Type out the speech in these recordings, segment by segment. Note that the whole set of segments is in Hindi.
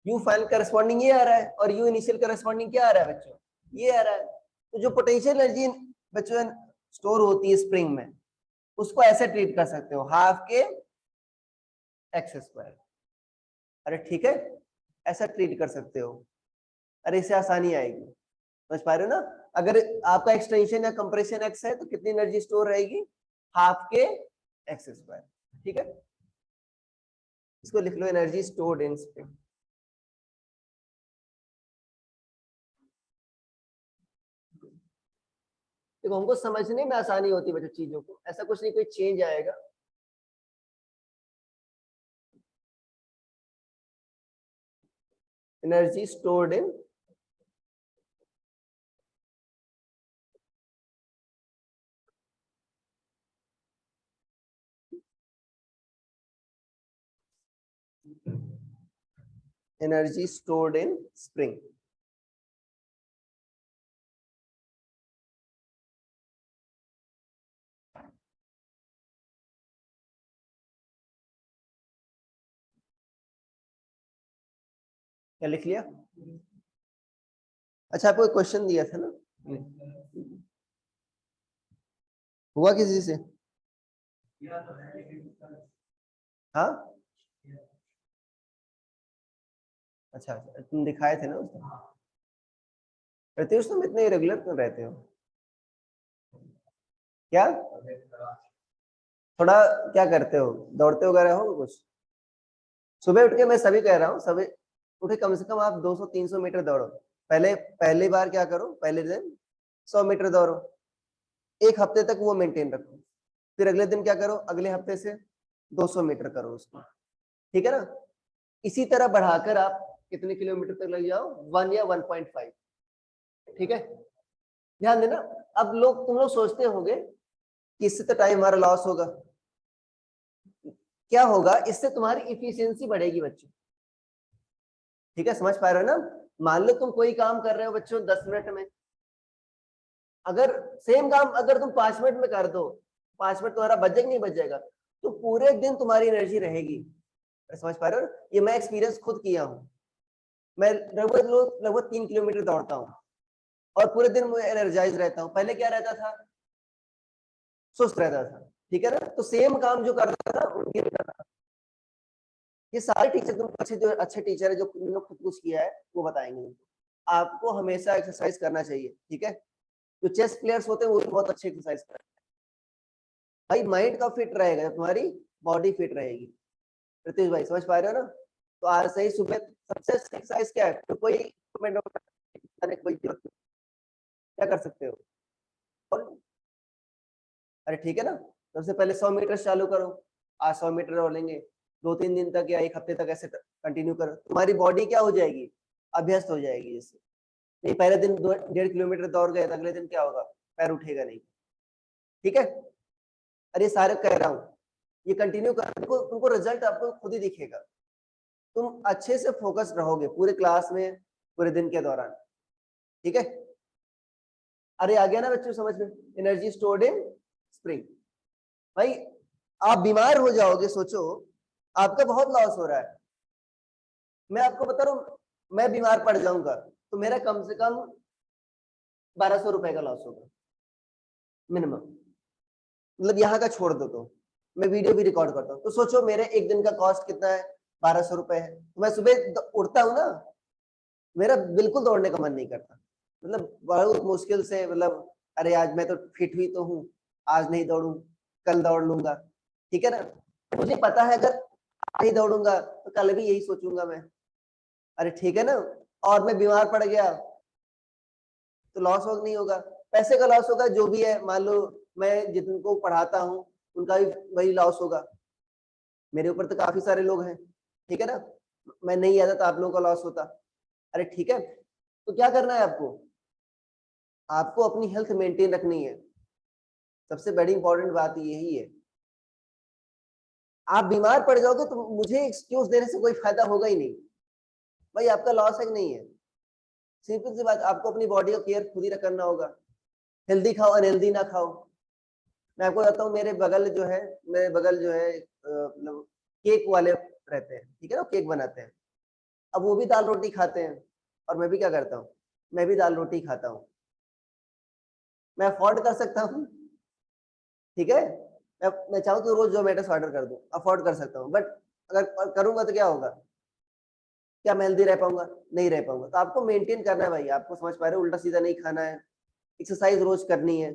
यू फाइनल करस्पॉन्डिंग ये आ रहा है और यू इनिशियल करस्पॉन्डिंग क्या आ रहा है बच्चों, ये आ रहा है। तो जो पोटेंशियल एनर्जी बच्चों स्टोर होती है स्प्रिंग में, उसको ऐसे ट्रीट कर सकते हो, हाफ के एक्स स्क्वायर। अरे ठीक है, ऐसा ट्रीट कर सकते हो। अरे इससे आसानी आएगी, समझ पा रहे हो ना। अगर आपका एक्सटेंशन या कंप्रेशन एक्स है तो कितनी एनर्जी स्टोर रहेगी, हाफ के एक्स स्क्वायर। ठीक है, इसको लिख लो, एनर्जी स्टोर्ड इन स्प्रिंग। देखो हमको समझने में आसानी होती है बच्चों चीजों को, ऐसा कुछ नहीं कोई चेंज आएगा। Energy stored in energy stored in spring. क्या लिख लिया? अच्छा आपको क्वेश्चन दिया था ना, हुआ किसी से? हाँ अच्छा अच्छा, तुम दिखाए थे ना उसमें। प्रत्युष तुम इतने इरेगुलर क्यों रहते हो? क्या थोड़ा क्या करते हो, दौड़ते वगैरह हो कुछ? सुबह उठ के मैं सभी कह रहा हूँ, सभी उठे कम से कम आप 200-300 मीटर दौड़ो। पहली बार क्या करो, पहले दिन 100 मीटर दौड़ो, एक हफ्ते तक वो मेंटेन रखो। फिर अगले दिन क्या करो, अगले हफ्ते से 200 मीटर करो उसको, ठीक है ना। इसी तरह बढ़ाकर आप कितने किलोमीटर तक लग जाओ, 1 या 1.5। ठीक है, ध्यान देना। अब तुम लोग सोचते होंगे कि इससे तो टाइम हमारा लॉस होगा। क्या होगा, इससे तुम्हारी इफिशियंसी बढ़ेगी बच्चों। ठीक है, समझ पा रहे हो ना। मान लो तुम कोई काम कर रहे हो बच्चों 10 मिनट में, अगर सेम काम अगर तुम 5 मिनट में कर दो, 5 मिनट तुम्हारा बचेगा नहीं बचेगा, तो पूरे दिन तुम्हारी एनर्जी रहेगी। समझ पा रहे हो? ये मैं एक्सपीरियंस खुद किया हूँ। मैं लगभग 3 किलोमीटर दौड़ता हूँ और पूरे दिन मैं एनर्जाइज रहता हूँ। पहले क्या रहता था, सुस्त रहता था। ठीक है ना, तो सेम काम जो करता था उनके ये सारे टीचर, तुम अच्छे जो अच्छे टीचर है जो खुद कुछ किया है वो बताएंगे। आपको हमेशा एक्सरसाइज करना चाहिए, ठीक है। जो चेस प्लेयर्स होते हैं वो बहुत अच्छे एक्सरसाइज करते हैं भाई, माइंड का फिट रहेगा, तुम्हारी बॉडी फिट रहेगी। प्रत्युष भाई समझ पा रहे हो ना। तो आज से ही सुबह सबसे एक्सरसाइज क्या है, तो कोई कोई क्या कर सकते हो? अरे ठीक है ना, सबसे पहले 100 मीटर चालू करो। आज 100 मीटर दौड़ेंगे, 2-3 दिन तक या एक हफ्ते तक ऐसे कंटिन्यू करो, तुम्हारी बॉडी क्या हो जाएगी, अभ्यस्त हो जाएगी। जैसे नहीं पहले दिन 1.5 किलोमीटर दौड़ गए तो अगले दिन क्या होगा, पैर उठेगा नहीं। ठीक है, अरे सारे कह रहा हूँ, ये कंटिन्यू कर, तुमको रिजल्ट आपको खुद ही दिखेगा। तुम अच्छे से फोकस रहोगे पूरे क्लास में, पूरे दिन के दौरान। ठीक है, अरे आ गया ना बच्चों समझ में, एनर्जी स्टोर्ड इन स्प्रिंग। भाई आप बीमार हो जाओगे, सोचो आपका बहुत लॉस हो रहा है। मैं आपको बता रहा हूँ, मैं बीमार पड़ जाऊंगा तो मेरा कम से कम 1200 रुपए का लॉस होगा मिनिमम। मतलब यहाँ का छोड़ दो, तो मैं वीडियो भी रिकॉर्ड करता हूँ, तो सोचो मेरे एक दिन का कॉस्ट कितना है, 1200 रुपए है। तो मैं सुबह उठता हूँ ना, मेरा बिल्कुल दौड़ने का मन नहीं करता, मतलब बहुत मुश्किल से, मतलब अरे आज मैं तो फिट हुई तो हूँ, आज नहीं दौड़ू, कल दौड़ लूंगा। ठीक है ना, मुझे पता है अगर नहीं दौड़ूंगा तो कल भी यही सोचूंगा मैं। अरे ठीक है ना, और मैं बीमार पड़ गया तो लॉस हो नहीं होगा, पैसे का लॉस होगा, जो भी है। मान लो मैं जिनको पढ़ाता हूँ उनका भी वही लॉस होगा, मेरे ऊपर तो काफी सारे लोग हैं। ठीक है ना, मैं नहीं आता तो आप लोगों का लॉस होता। अरे ठीक है, तो क्या करना है आपको, आपको अपनी हेल्थ मेंटेन रखनी है, सबसे बड़ी इंपॉर्टेंट बात यही है। आप बीमार पड़ जाओगे तो मुझे एक्सक्यूज देने से कोई फायदा होगा ही नहीं। भाई आपका लॉस है कि नहीं है, सिंपल सी बात, आपको अपनी बॉडी का केयर खुद ही करना होगा। हेल्दी खाओ, अनहेल्दी ना खाओ। मैं आपको बताता हूँ, मेरे बगल जो है मतलब केक वाले रहते हैं, ठीक है ना, केक बनाते हैं। अब वो भी दाल रोटी खाते हैं और मैं भी क्या करता हूँ, मैं भी दाल रोटी खाता हूँ। मैं अफोर्ड कर सकता हूँ, ठीक है, मैं चाहूँ तो रोज जोमेटो से ऑर्डर कर दूं, अफोर्ड कर सकता हूँ, बट अगर करूंगा तो क्या होगा, क्या मैं हेल्दी रह पाऊंगा, नहीं रह पाऊंगा। तो आपको मेंटेन करना है भाई, आपको समझ पा रहे हो, उल्टा सीधा नहीं खाना है, एक्सरसाइज रोज करनी है।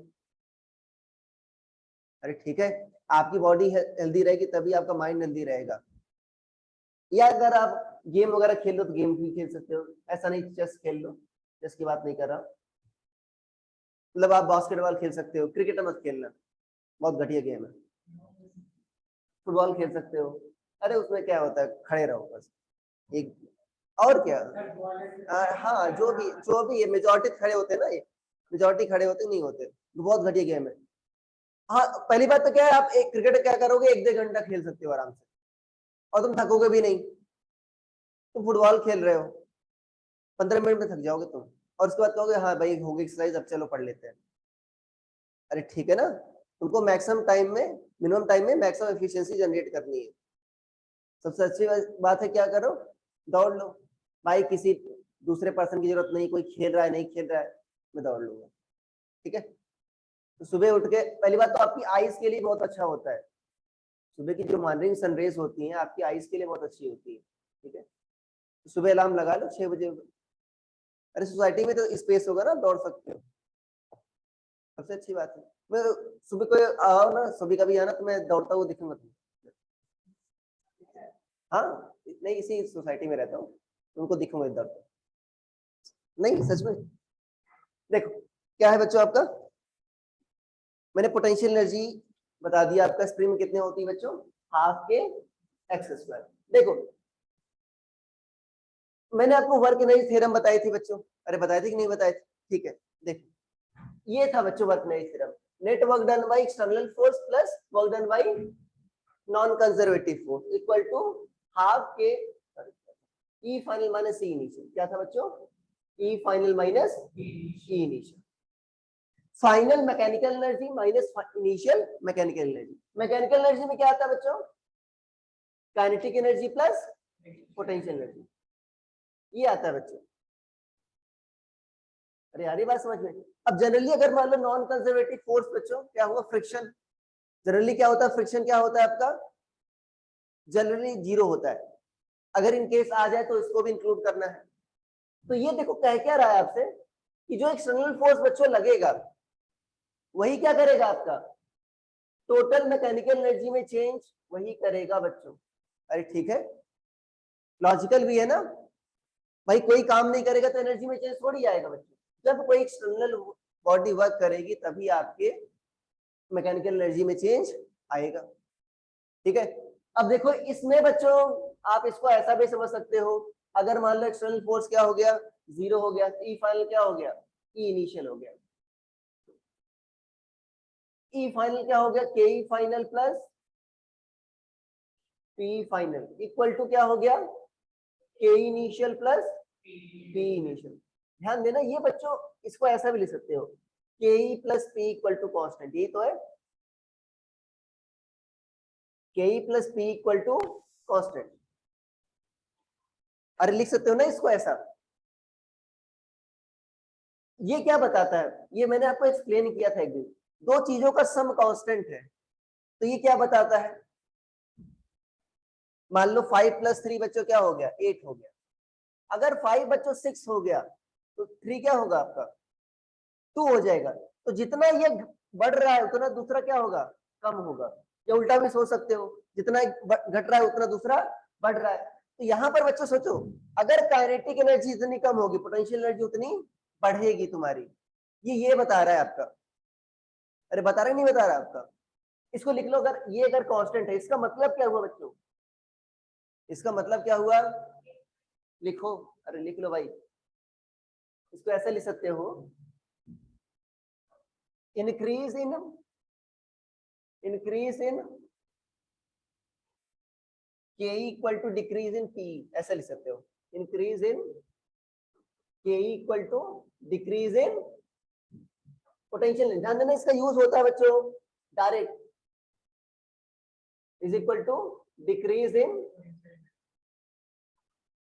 अरे ठीक है, आपकी बॉडी हेल्दी रहेगी तभी आपका माइंड हेल्दी रहेगा। या अगर आप गेम वगैरह खेल लो तो गेम भी खेल सकते हो, ऐसा नहीं चेस खेल लो, चेस की बात नहीं कर रहा, मतलब आप बास्केटबॉल खेल सकते हो, क्रिकेट मत खेलना, बहुत घटिया गेम है। फुटबॉल खेल सकते हो, अरे उसमें क्या होता है, खड़े रहो बस एक, और क्या। हाँ, जो भी है, मेजोरिटी खड़े होते हैं ना, ये मेजोरिटी खड़े होते नहीं होते, बहुत घटिया गेम है। हाँ, पहली बात तो क्या है, आप एक क्रिकेट क्या करोगे, 1-2 घंटा खेल सकते हो आराम से और तुम थकोगे भी नहीं। तुम फुटबॉल खेल रहे हो, 15 मिनट में थक जाओगे तुम, और उसके बाद कहोगे हाँ भाई हो गई एक्सरसाइज, अब चलो पढ़ लेते हैं। अरे ठीक है ना, तुमको मैक्सिमम टाइम में, मिनिमम टाइम में मैक्सिमम एफिशिएंसी जनरेट करनी है। सबसे अच्छी बात है क्या करो, दौड़ लो भाई, किसी दूसरे पर्सन की जरूरत नहीं, कोई खेल रहा है नहीं खेल रहा है, मैं दौड़ लूंगा, ठीक है। तो सुबह उठ के पहली बात तो आपकी आईज के लिए बहुत अच्छा होता है, सुबह की जो मॉर्निंग सनरेज होती हैं आपकी आईज के लिए बहुत अच्छी होती है, ठीक है। तो सुबह अलार्म लगा लो 6 बजे। अरे सोसाइटी में तो स्पेस होगा ना, दौड़ सकते हो, सबसे अच्छी बात है। मैं सुबह को आओ ना, सुबह कभी आना तो मैं दौड़ता हुआ दिखूंगा तुम्हें। हाँ, नहीं इसी सोसाइटी में रहता हूँ, तुमको दिखूंगा इधर, नहीं सच में। देखो क्या है बच्चों आपका, मैंने पोटेंशियल एनर्जी बता दिया, आपका स्प्रिंग में कितने होती है बच्चों, हाफ के एक्स स्क्वायर। देखो मैंने आपको वर्क एनर्जी थ्योरम बताई थी बच्चों, अरे बताई थी कि नहीं बताई थी, ठीक है। देखो ये था बच्चों work energy theorem, net work done by external force plus work done by non conservative force equal to half K E final minus E initial. क्या था बच्चों, E final minus E initial. Final mechanical energy minus initial mechanical energy. Mechanical energy में क्या आता है बच्चों, kinetic energy plus potential energy, ये आता है बच्चों। अरे यार ये बात समझ में। अब जनरली अगर मान लो नॉन कंजर्वेटिव फोर्स बच्चों, क्या हुआ, फ्रिक्शन। जनरली क्या होता है, फ्रिक्शन क्या होता है आपका, जनरली 0 होता है, अगर इन केस आ जाए तो इसको भी इंक्लूड करना है। तो ये देखो कह क्या रहा है आपसे, कि जो एक्सटर्नल फोर्स बच्चों लगेगा वही क्या करेगा, आपका टोटल मैकेनिकल एनर्जी में चेंज वही करेगा बच्चों। अरे ठीक है, लॉजिकल भी है ना भाई, कोई काम नहीं करेगा तो एनर्जी में चेंज थोड़ी आएगा बच्चों, जब कोई एक्सटर्नल बॉडी वर्क करेगी तभी आपके मैकेनिकल एनर्जी में चेंज आएगा, ठीक है। अब देखो इसमें बच्चों आप इसको ऐसा भी समझ सकते हो, अगर मान लो एक्सटर्नल फोर्स क्या हो गया, 0 हो गया, ई फाइनल क्या हो गया, ई इनिशियल हो गया। ई फाइनल क्या हो गया, K E final plus P final equal to क्या हो गया, के इनिशियल प्लस पी इनिशियल। ध्यान देना ये बच्चों, इसको ऐसा भी लिख सकते हो, K E plus P equal to constant, ये तो है, K E plus P equal to constant. अरे लिख सकते हो ना इसको ऐसा। ये क्या बताता है, ये मैंने आपको एक्सप्लेन किया था एक दिन, दो चीजों का सम कांस्टेंट है, तो ये क्या बताता है, मान लो 5 + 3 बच्चों क्या हो गया, 8 हो गया। अगर 5 बच्चों 6 हो गया तो 3 क्या होगा आपका, 2 हो जाएगा। तो जितना ये बढ़ रहा है उतना दूसरा क्या होगा, कम होगा। या उल्टा भी सोच सकते हो, जितना घट रहा है उतना दूसरा बढ़ रहा है। तो यहाँ पर बच्चों सोचो, अगर काइनेटिक एनर्जी इतनी कम होगी, पोटेंशियल एनर्जी उतनी बढ़ेगी तुम्हारी, ये बता रहा है आपका। अरे बता रहा नहीं बता रहा आपका, इसको लिख लो, अगर ये अगर कांस्टेंट है इसका मतलब क्या हुआ बच्चों, इसका मतलब क्या हुआ, लिखो, अरे लिख लो भाई, इसको ऐसे लिख सकते हो, increase in K equal to decrease in P, ऐसे लिख सकते हो, increase in K equal to decrease in potential. ध्यान देना इसका यूज होता है बच्चों direct, is equal to decrease in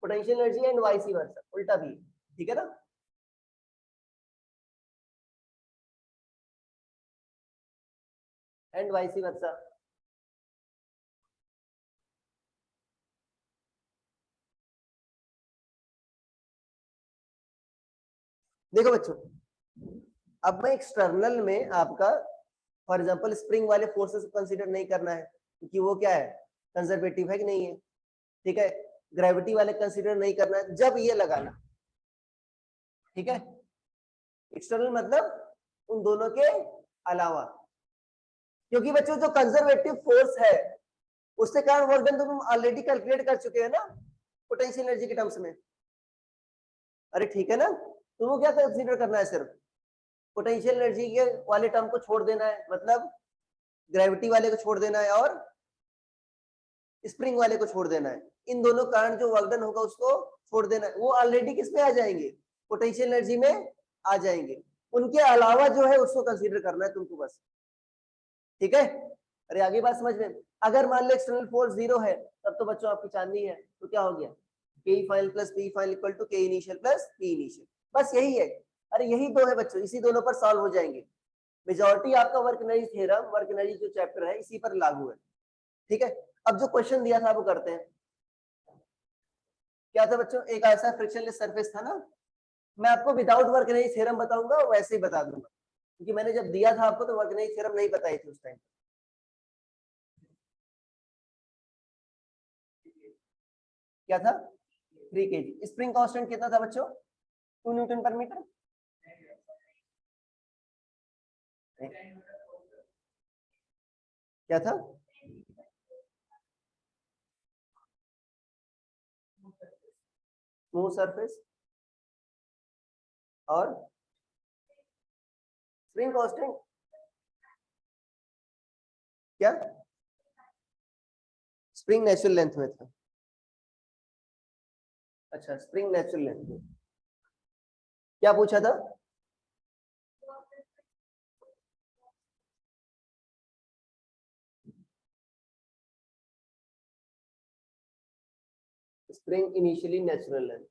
potential energy and vice versa, उल्टा भी, ठीक है ना। And vice versa. देखो बच्चों, अब मैं एक्सटर्नल में आपका फॉर एग्जांपल स्प्रिंग वाले फोर्सेस को कंसीडर नहीं करना है, क्योंकि वो क्या है, कंजर्वेटिव है कि नहीं है, ठीक है। ग्रेविटी वाले कंसीडर नहीं करना है जब ये लगाना, ठीक है। एक्सटर्नल मतलब उन दोनों के अलावा, क्योंकि बच्चों जो कंजर्वेटिव फोर्स है उससे कारण वर्क डन तो तुम ऑलरेडी कैलकुलेट कर चुके हैं ना पोटेंशियल एनर्जी के टर्म्स में। अरे ठीक है ना, तुमको क्या कंसीडर करना है, सिर्फ पोटेंशियल एनर्जी के वाले टर्म को छोड़ देना है, मतलब ग्रेविटी वाले को छोड़ देना है और स्प्रिंग वाले को छोड़ देना है। इन दोनों कारण जो वर्क डन होगा उसको छोड़ देना है, वो ऑलरेडी किस में आ जाएंगे, पोटेंशियल एनर्जी में आ जाएंगे। उनके अलावा जो है उसको कंसीडर करना है तुमको बस, ठीक है। अरे आगे बात समझ में, अगर मान लो एक्सटर्नल फोर्स 0 है तब तो बच्चों आपकी चांदी है, तो क्या हो गया, K final plus P final equal to K initial plus P initial, बस यही है। अरे यही दो है बच्चों, इसी दोनों पर सॉल्व हो जाएंगे। मेजॉरिटी आपका work energy theorem, work energy जो चैप्टर है इसी पर लागू है, ठीक है। अब जो क्वेश्चन दिया था वो करते हैं। क्या था बच्चों, एक ऐसा फ्रिक्शनलेस सरफेस था ना, मैं आपको विदाउट वर्क एनर्जी थ्योरम बताऊंगा वैसे ही बता दूंगा, क्योंकि मैंने जब दिया था आपको तो वर्क एनर्जी थ्योरम नहीं बताई थी उस टाइम। क्या था, 3 kg। स्प्रिंग कांस्टेंट कितना था बच्चों, 2 न्यूटन पर मीटर। क्या था, स्मूथ सरफेस और स्प्रिंग कांस्टेंट क्या, स्प्रिंग नेचुरल लेंथ में था। अच्छा, स्प्रिंग नेचुरल लेंथ में क्या पूछा था, स्प्रिंग इनिशियली नेचुरल लेंथ।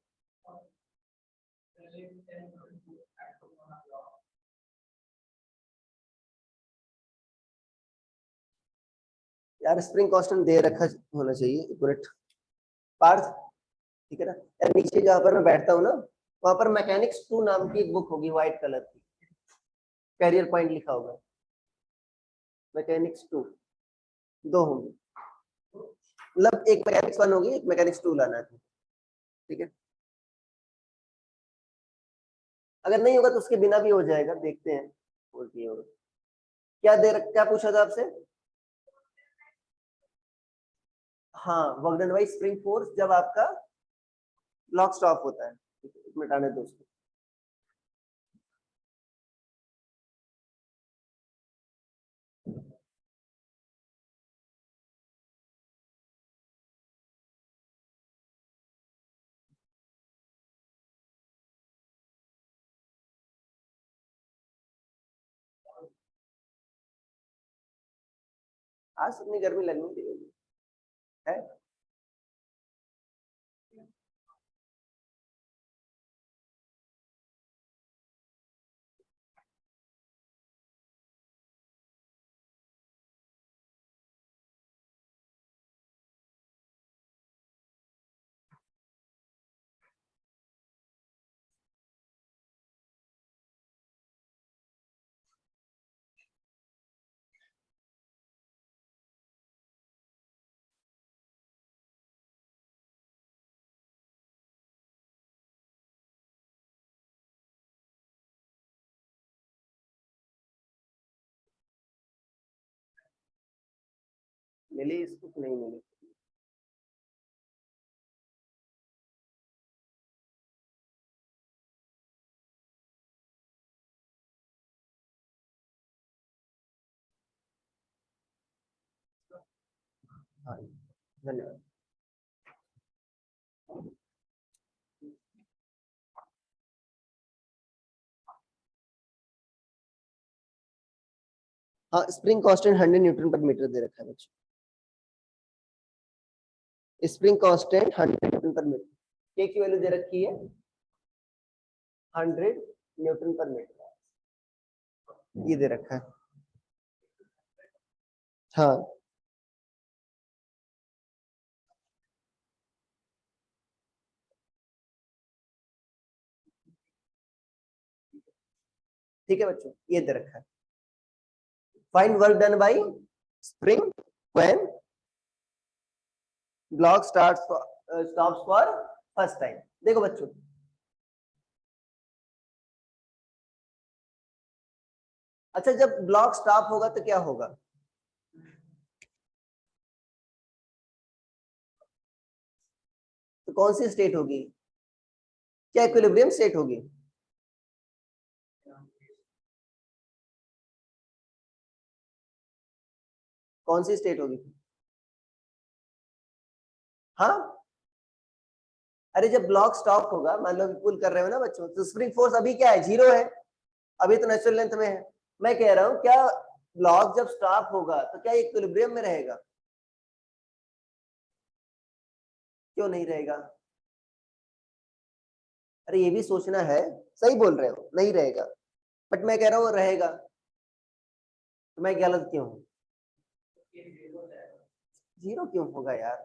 यार स्प्रिंग कांस्टेंट दे रखा होना चाहिए, एक मिनट पार्थ, ठीक है ना। यार नीचे जहां पर मैं बैठता हूँ ना, वहां पर मैकेनिक्स 2 नाम की एक बुक होगी व्हाइट कलर की, कैरियर पॉइंट लिखा होगा, मैकेनिक्स 2, 2 होंगे, मतलब एक मैकेनिक्स 1 होगी, एक मैकेनिक्स 2 लाना है, ठीक है। अगर नहीं होगा तो उसके बिना भी हो जाएगा, देखते हैं और क्या होगा। क्या दे रख, क्या पूछा था आपसे, हाँ work done bye spring force जब आपका लॉक स्टॉप होता है, मिटाने दो उसको। आज इतनी गर्मी लगनी चाहिए है। मिली इसको नहीं मिली, हाँ धन्यवाद। हाँ स्प्रिंग कांस्टेंट 100 न्यूटन पर मीटर दे रखा है बच्चों, स्प्रिंग कांस्टेंट 100 न्यूटन पर मीटर, के की वैल्यू दे रखी है 100 न्यूटन पर मीटर, ये दे रखा है। हाँ ठीक है बच्चों, ये दे रखा है। Find work done bye spring when block stops for first time. देखो बच्चों, अच्छा जब ब्लॉक स्टॉप होगा तो क्या होगा? तो कौन सी स्टेट होगी? क्या इक्विलिब्रियम स्टेट होगी? कौन सी स्टेट होगी? हाँ, अरे जब ब्लॉक स्टॉप होगा, मान लो पुल कर रहे हो ना बच्चों, तो स्प्रिंग फोर्स अभी क्या है? 0 है, अभी तो नेचुरल लेंथ में है। मैं कह रहा हूं क्या ब्लॉक जब स्टॉप होगा तो क्या इक्विलिब्रियम में रहेगा? क्यों नहीं रहेगा? अरे ये भी सोचना है, सही बोल रहे हो, नहीं रहेगा, बट मैं कह रहा हूँ रहेगा, तो मैं गलत क्यों हूँ? 0 क्यों होगा यार?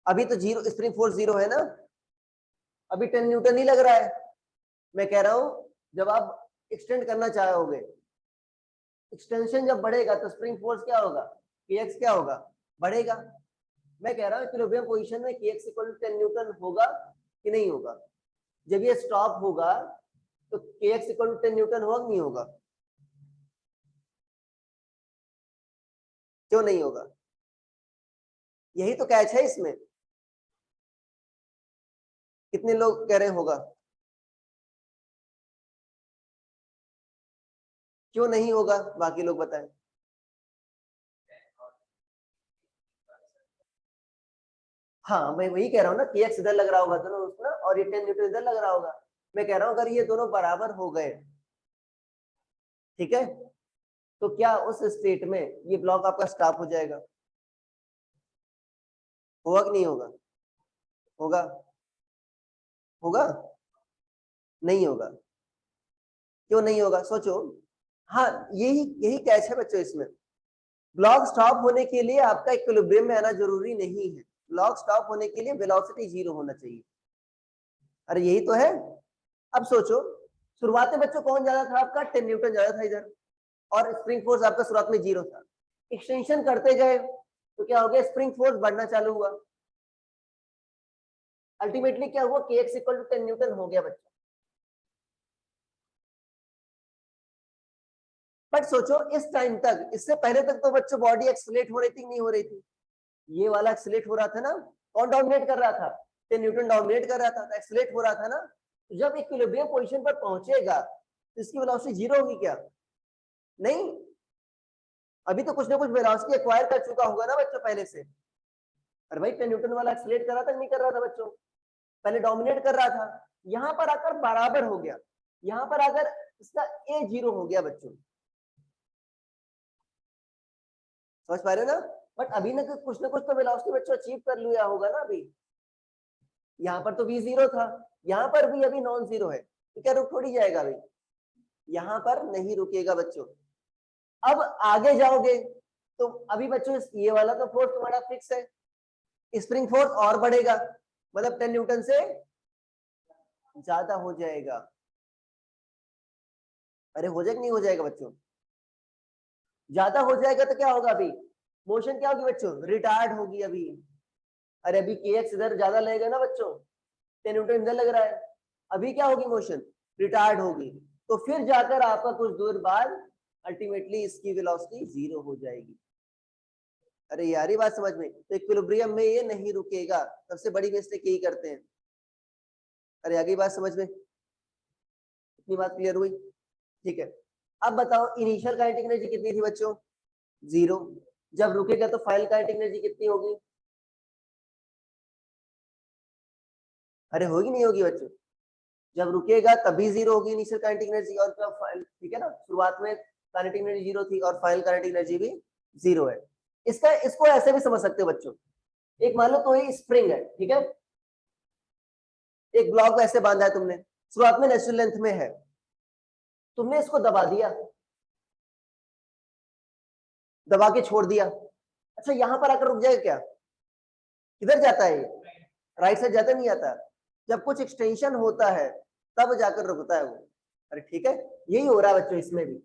अभी तो 0 स्प्रिंग फोर्स 0 है ना, अभी 10 न्यूटन ही लग रहा है। मैं कह रहा हूं जब आप एक्सटेंड करना चाहोगे, एक्सटेंशन जब बढ़ेगा तो स्प्रिंग फोर्स क्या होगा? kx क्या होगा? बढ़ेगा। मैं कह रहा हूँ इक्विलिब्रियम पोजीशन में kx इक्वल टू 10 न्यूटन होगा कि नहीं होगा? जब ये स्टॉप होगा तो kx इक्वल टू 10 न्यूटन होगा कि नहीं होगा? क्यों नहीं होगा? यही तो कैच है इसमें। कितने लोग कह रहे होगा? क्यों नहीं होगा? बाकी लोग बताएं। हाँ मैं वही कह रहा हूँ ना, kx इधर लग रहा होगा दोनों उसमें, और ये 10 न्यूटन इधर लग रहा होगा। मैं कह रहा हूँ अगर ये दोनों बराबर हो गए, ठीक है, तो क्या उस स्टेट में ये ब्लॉक आपका स्टॉप हो जाएगा? होगा कि नहीं होगा? होगा? होगा? नहीं होगा? क्यों नहीं होगा सोचो। हाँ, यही यही कैच है बच्चों इसमें। ब्लॉक स्टॉप होने के लिए आपका इक्विलिब्रियम में आना जरूरी नहीं है, ब्लॉक स्टॉप होने के लिए वेलोसिटी 0 होना चाहिए। अरे यही तो है। अब सोचो, शुरुआत में बच्चों कौन ज्यादा था आपका? 10 न्यूटन ज्यादा था इधर, और स्प्रिंग फोर्स आपका शुरुआत में 0 था। एक्सटेंशन करते गए तो क्या हो गया? स्प्रिंग फोर्स बढ़ना चालू हुआ, अल्टीमेटली क्या हुआ? kx इक्वल टू 10 न्यूटन हो गया बच्चों। बट सोचो इस टाइम तक, इससे पहले तक तो बच्चों बॉडी एक्सलेट हो रही थी नहीं हो रही थी? ये वाला एक्सलेट हो रहा था ना, कौन डोमिनेट कर रहा था? 10 न्यूटन डोमिनेट कर रहा था, तो एक्सलेट हो रहा था ना। तो जब इक्विलिब्रियम पोजीशन पर पहुंचेगा तो इसकी वेलोसिटी 0 होगी क्या? नहीं, अभी तो कुछ ना कुछ वेलोसिटी एक्वायर कर चुका होगा ना बच्चों पहले से। अरे भाई 10 न्यूटन वाला एक्सलेट कर रहा था नहीं कर रहा था बच्चों? पहले डोमिनेट कर रहा था, यहां पर आकर बराबर हो गया, यहां पर आकर इसका ए 0 हो गया बच्चों। समझ पा रहे हो ना? बट अभी ना कुछ तो वेलोसिटी बच्चों अचीव कर लिया होगा ना अभी। यहाँ पर तो v 0 था, यहाँ पर भी अभी नॉन जीरो है, तो क्या रुक थोड़ी जाएगा अभी? यहाँ पर नहीं रुकेगा बच्चों। अब आगे जाओगे तो अभी बच्चों ये वाला तो फोर्स तुम्हारा फिक्स है, स्प्रिंग फोर्स और बढ़ेगा, मतलब 10 न्यूटन से ज्यादा हो जाएगा। अरे हो जाएगा नहीं हो जाएगा बच्चों? ज्यादा हो जाएगा तो क्या होगा? अभी मोशन क्या होगी बच्चों? रिटार्ड होगी अभी। अरे अभी kx इधर ज्यादा लगेगा ना बच्चों, 10 न्यूटन इधर लग रहा है, अभी क्या होगी? मोशन रिटार्ड होगी, तो फिर जाकर आपका कुछ दूर बाद अल्टीमेटली इसकी वेलोसिटी 0 हो जाएगी। अरे यार ये बात समझ में, तो इक्विलिब्रियम में ये नहीं रुकेगा, सबसे बड़ी मिस्टेक यही करते हैं। अरे आगे बात समझ में, इतनी बात क्लियर हुई? ठीक है, अब बताओ इनिशियल काइनेटिक एनर्जी कितनी थी बच्चों? 0। जब रुकेगा तो फाइनल काइनेटिक एनर्जी कितनी होगी? अरे होगी नहीं होगी बच्चों? जब रुकेगा तभी 0 होगी इनिशियल काइनेटिक एनर्जी, और जब फाइनल, ठीक है ना, शुरुआत में काइनेटिक एनर्जी 0 थी और फाइनल काइनेटिक एनर्जी भी 0 है। इसको ऐसे भी समझ सकते हो बच्चों, एक मान लो तो ये स्प्रिंग है, ठीक है, एक ब्लॉक ऐसे बांधा है तुमने, शुरुआत में नेचुरल लेंथ में है, तुमने इसको दबा दिया, दबा के छोड़ दिया। अच्छा यहां पर आकर रुक जाएगा क्या? किधर जाता है ये? राइट साइड जाता नहीं आता? जब कुछ एक्सटेंशन होता है तब जाकर रुकता है वो। अरे ठीक है, यही हो रहा है बच्चों इसमें भी।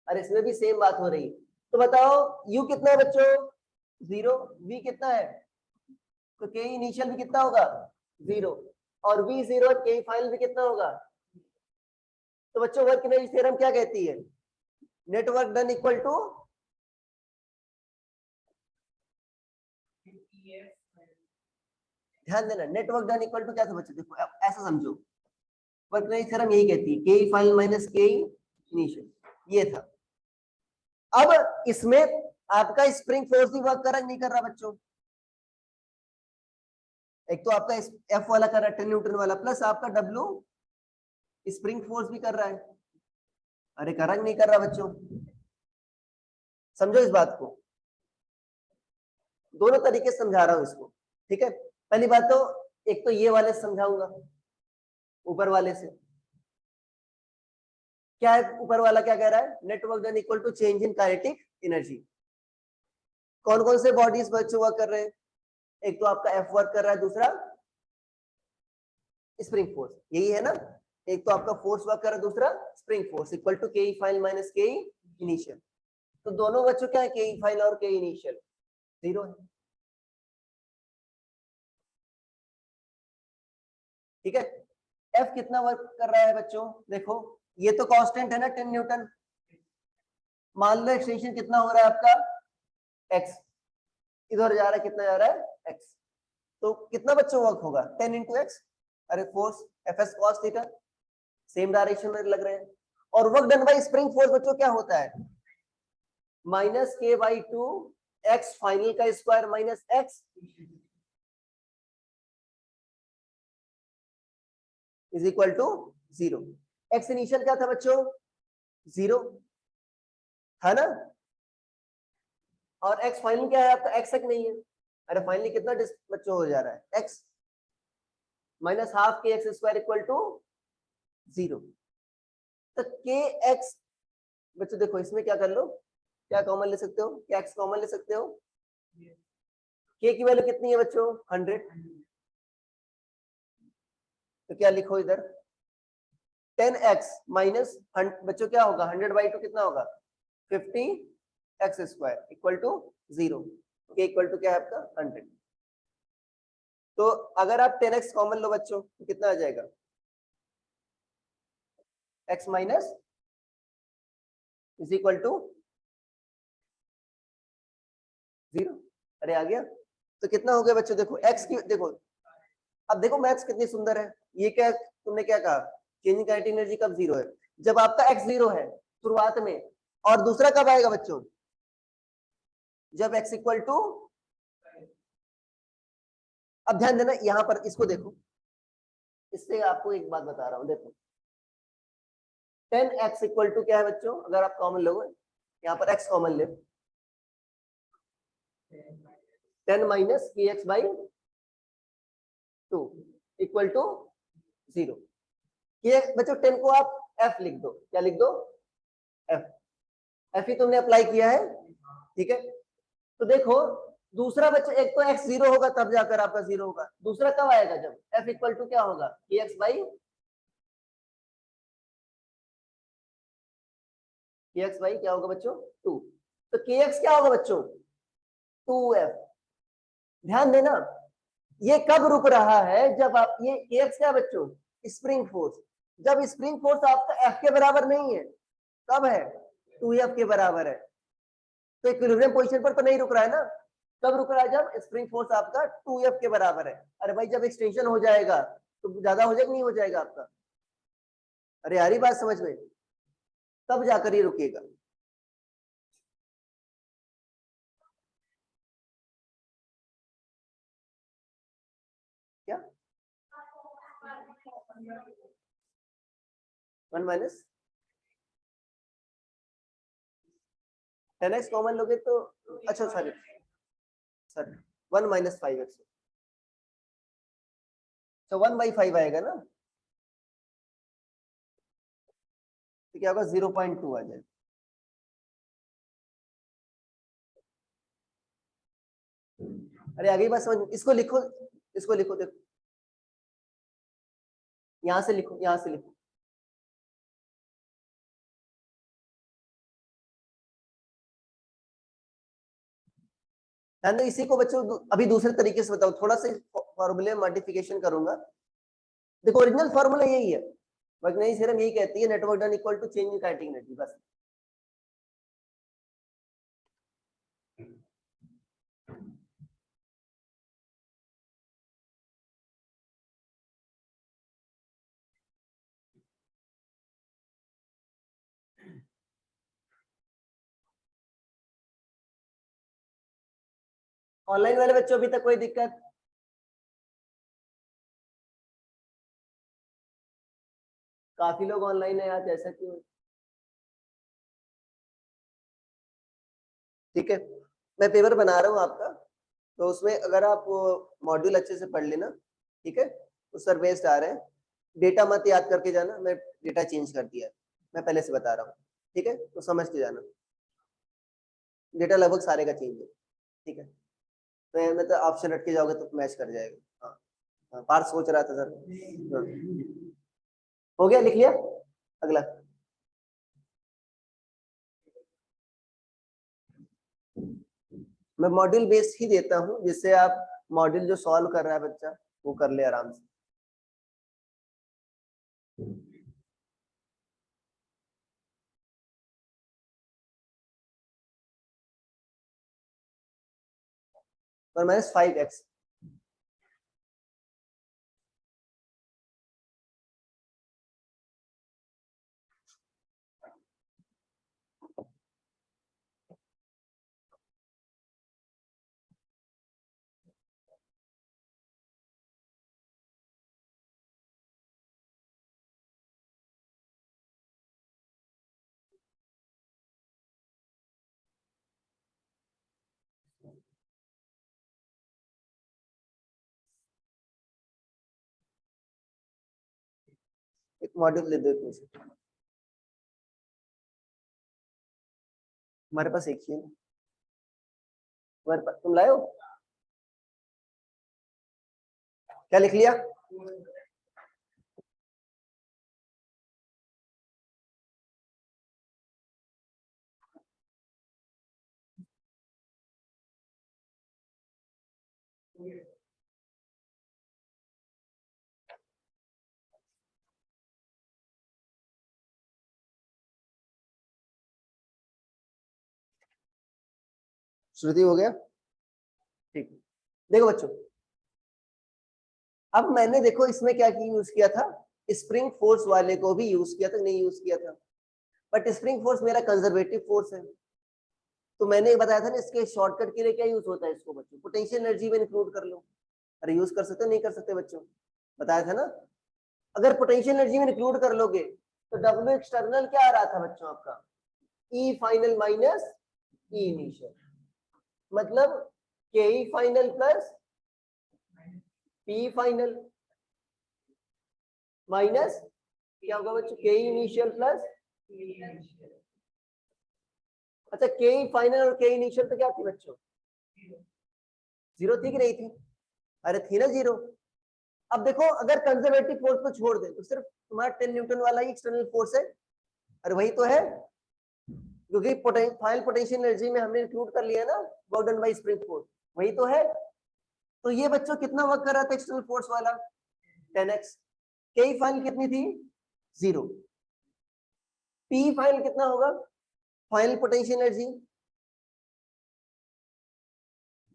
अरे इसमें भी सेम बात हो रही है। तो बताओ u कितना है बच्चों? 0। v कितना है? तो k इनिशियल भी कितना होगा? 0। और v 0 k फाइनल भी कितना होगा? तो बच्चों वर्क एनर्जी थ्योरम क्या कहती है? नेटवर्क डन इक्वल टू, ध्यान देना, नेटवर्क डन इक्वल टू क्या था बच्चों? देखो ऐसा समझो, वर्क एनर्जी थ्योरम यही कहती है के फाइनल माइनस के इनिशियल, ये था। अब इसमें आपका स्प्रिंग फोर्स भी वर्क कर रहा नहीं कर रहा बच्चों? एक तो आपका एफ वाला कर रहा है 10 न्यूटन वाला, प्लस आपका डब्ल्यू स्प्रिंग फोर्स भी कर रहा है। अरे कर रहा नहीं कर रहा बच्चों? समझो इस बात को, दोनों तरीके से समझा रहा हूं इसको, ठीक है। पहली बात तो एक तो ये वाले समझाऊंगा, ऊपर वाले से क्या है, ऊपर वाला क्या कह रहा है? Net work done equal to change in kinetic energy. कौन कौन से बॉडीज बच्चों वर्क कर रहे हैं? एक तो आपका एफ वर्क कर रहा है, दूसरा स्प्रिंग फोर्स, यही है ना। एक तो आपका फोर्स वर्क कर रहा है, दूसरा spring force, equal to K final minus K initial. तो दोनों बच्चों क्या है, के फाइनल और के इनिशियल 0 है, ठीक है। एफ कितना वर्क कर रहा है बच्चों? देखो ये तो कांस्टेंट है ना 10 न्यूटन। मान लो एक्सटेंशन कितना हो रहा है आपका? एक्स, इधर जा रहा है, कितना जा रहा है? एक्स। तो कितना बच्चों वर्क होगा? 10 इंटू एक्स। अरे force F S cos theta, same direction में लग रहे हैं। और work done by spring force बच्चों क्या होता है? Minus K by 2 x final का square minus x is equal to 0। X initial क्या था बच्चों? 0 था ना। और एक्स फाइनल क्या है आपका? एक्स तक नहीं है। अरे फाइनली कितना बच्चों हो जा रहा है? एक्स माइनस हाफ के एक्स स्क्वायर इक्वल टू 0। तो के एक्स बच्चों देखो इसमें क्या कर लो, क्या कॉमन ले सकते हो? क्या एक्स कॉमन ले सकते हो? के की वैल्यू कितनी है बच्चों? 100। तो क्या लिखो इधर? 10x माइनस बच्चों क्या होगा? 100/2 कितना होगा? 50x square equal to 0। के इक्वल टू क्या है आपका? 100। तो अगर आप 10x कॉमन लो बच्चों तो कितना आ जाएगा? x minus is equal to 0। अरे आ गया। तो कितना हो गया बच्चों? देखो x की, देखो अब देखो मैथ्स कितनी सुंदर है। ये क्या तुमने क्या कहा? चेंजिंग काइनेटिक एनर्जी कब 0 है? जब आपका x 0 है शुरुआत में। और दूसरा कब आएगा बच्चों? जब x इक्वल टू, अब ध्यान देना यहां पर, इसको देखो, इससे आपको एक बात बता रहा हूं, देखो 10x इक्वल टू क्या है बच्चों? अगर आप कॉमन लोगे, यहाँ पर x कॉमन ले, 10 माइनस के एक्स बाई 2 इक्वल टू 0। ये बच्चों 10 को आप f लिख दो, क्या लिख दो? f। f ही तुमने अप्लाई किया है, ठीक है। तो देखो दूसरा बच्चा, एक तो x 0 होगा तब जाकर आपका 0 होगा, दूसरा कब आएगा? जब f इक्वल टू क्या होगा? के एक्स बाई के एक्स बाई क्या होगा बच्चों? 2। तो के एक्स क्या होगा बच्चों? 2f। ध्यान देना, ये कब रुक रहा है? जब आप, ये के एक्स क्या है बच्चों? Spring force. जब स्प्रिंग फोर्स आपका f के बराबर नहीं है, कब है? 2f के बराबर है। तो इक्विलिब्रियम पोजीशन पर तो नहीं रुक रहा है ना। कब रुक रहा है? जब स्प्रिंग फोर्स आपका 2f के बराबर है। अरे भाई जब एक्सटेंशन हो जाएगा तो ज्यादा हो जाएगा, नहीं हो जाएगा आपका? अरे यार बात समझ में, तब जाकर ये रुकेगा। क्या 1 माइनस 10x कॉमन लोगे तो, अच्छा सॉरी सॉरी 1 माइनस 5x। तो 1/5 आएगा ना, तो क्या होगा 0.2 आ जाएगा। अरे आगे बात समझ, इसको लिखो, इसको लिखो, देखो यहां से लिखो, यहां से लिखो। इसी को बच्चों अभी दूसरे तरीके से बताओ, थोड़ा सा फॉर्मूले में मॉडिफिकेशन करूंगा। देखो ओरिजिनल फॉर्मूला यही है, वर्गनीय थ्योरम यही कहती है, net work done equal to change in kinetic energy, बस। ऑनलाइन वाले बच्चों अभी तक कोई दिक्कत? काफी लोग ऑनलाइन है आज, ऐसा क्यों? ठीक है, मैं पेपर बना रहा हूँ आपका, तो उसमें अगर आप मॉड्यूल अच्छे से पढ़ लेना, ठीक है, उस पर बेस्ड आ रहे हैं। डेटा मत याद करके जाना, मैं डेटा चेंज कर दिया है, मैं पहले से बता रहा हूँ, ठीक है, तो समझ के जाना, डेटा लगभग सारे का चेंज है, ठीक है। तो मतलब ऑप्शन रट के जाओगे तो मैच कर जाएगा। हाँ हाँ, पार्थ सोच रहा था सर। हाँ। हो गया, लिख लिया? अगला, मैं मॉड्यूल बेस्ड ही देता हूँ, जिससे आप मॉड्यूल जो सॉल्व कर रहा है बच्चा वो कर ले आराम से। पर -5x, एक मॉड्यूल दे दो एक में से। हमारे पास एक ही है ना, तुम्हारे पास, तुम लाए हो? क्या लिख लिया? श्रुति हो गया? ठीक, देखो बच्चों, अब मैंने देखो इसमें क्या यूज किया था, स्प्रिंग फोर्स वाले को भी यूज किया था, नहीं यूज किया था, बट स्प्रिंग फोर्स मेरा कंजर्वेटिव फोर्स है, तो मैंने बताया था ना इसके शॉर्टकट के लिए क्या यूज होता है, इसको बच्चों पोटेंशियल एनर्जी में इंक्लूड कर लो। अरे यूज कर सकते हो, नहीं कर सकते बच्चों? बताया था ना, अगर पोटेंशियल एनर्जी में इंक्लूड कर लोगे तो डब्ल्यू एक्सटर्नल क्या आ रहा था बच्चों आपका, E final minus E initial, मतलब K E final plus P final minus क्या होगा बच्चों, के इनिशियल प्लस। अच्छा, के फाइनल और के इनिशियल तो क्या थी बच्चों, जीरो थी कि नहीं थी? अरे थी ना जीरो। अब देखो अगर कंजर्वेटिव फोर्स को छोड़ दे तो सिर्फ तुम्हारा 10 न्यूटन वाला ही एक्सटर्नल फोर्स है, अरे वही तो है, क्योंकि फाइनल पोटेंशियल एनर्जी में हमने इंक्लूड कर लिया ना work done bye spring force, वही तो है। तो ये बच्चों कितना वर्क कर रहा था एक्सटर्नल फोर्स वाला, 10x। के फाइनल कितनी थी, जीरो। पी फाइनल कितना होगा, फाइनल पोटेंशियल एनर्जी,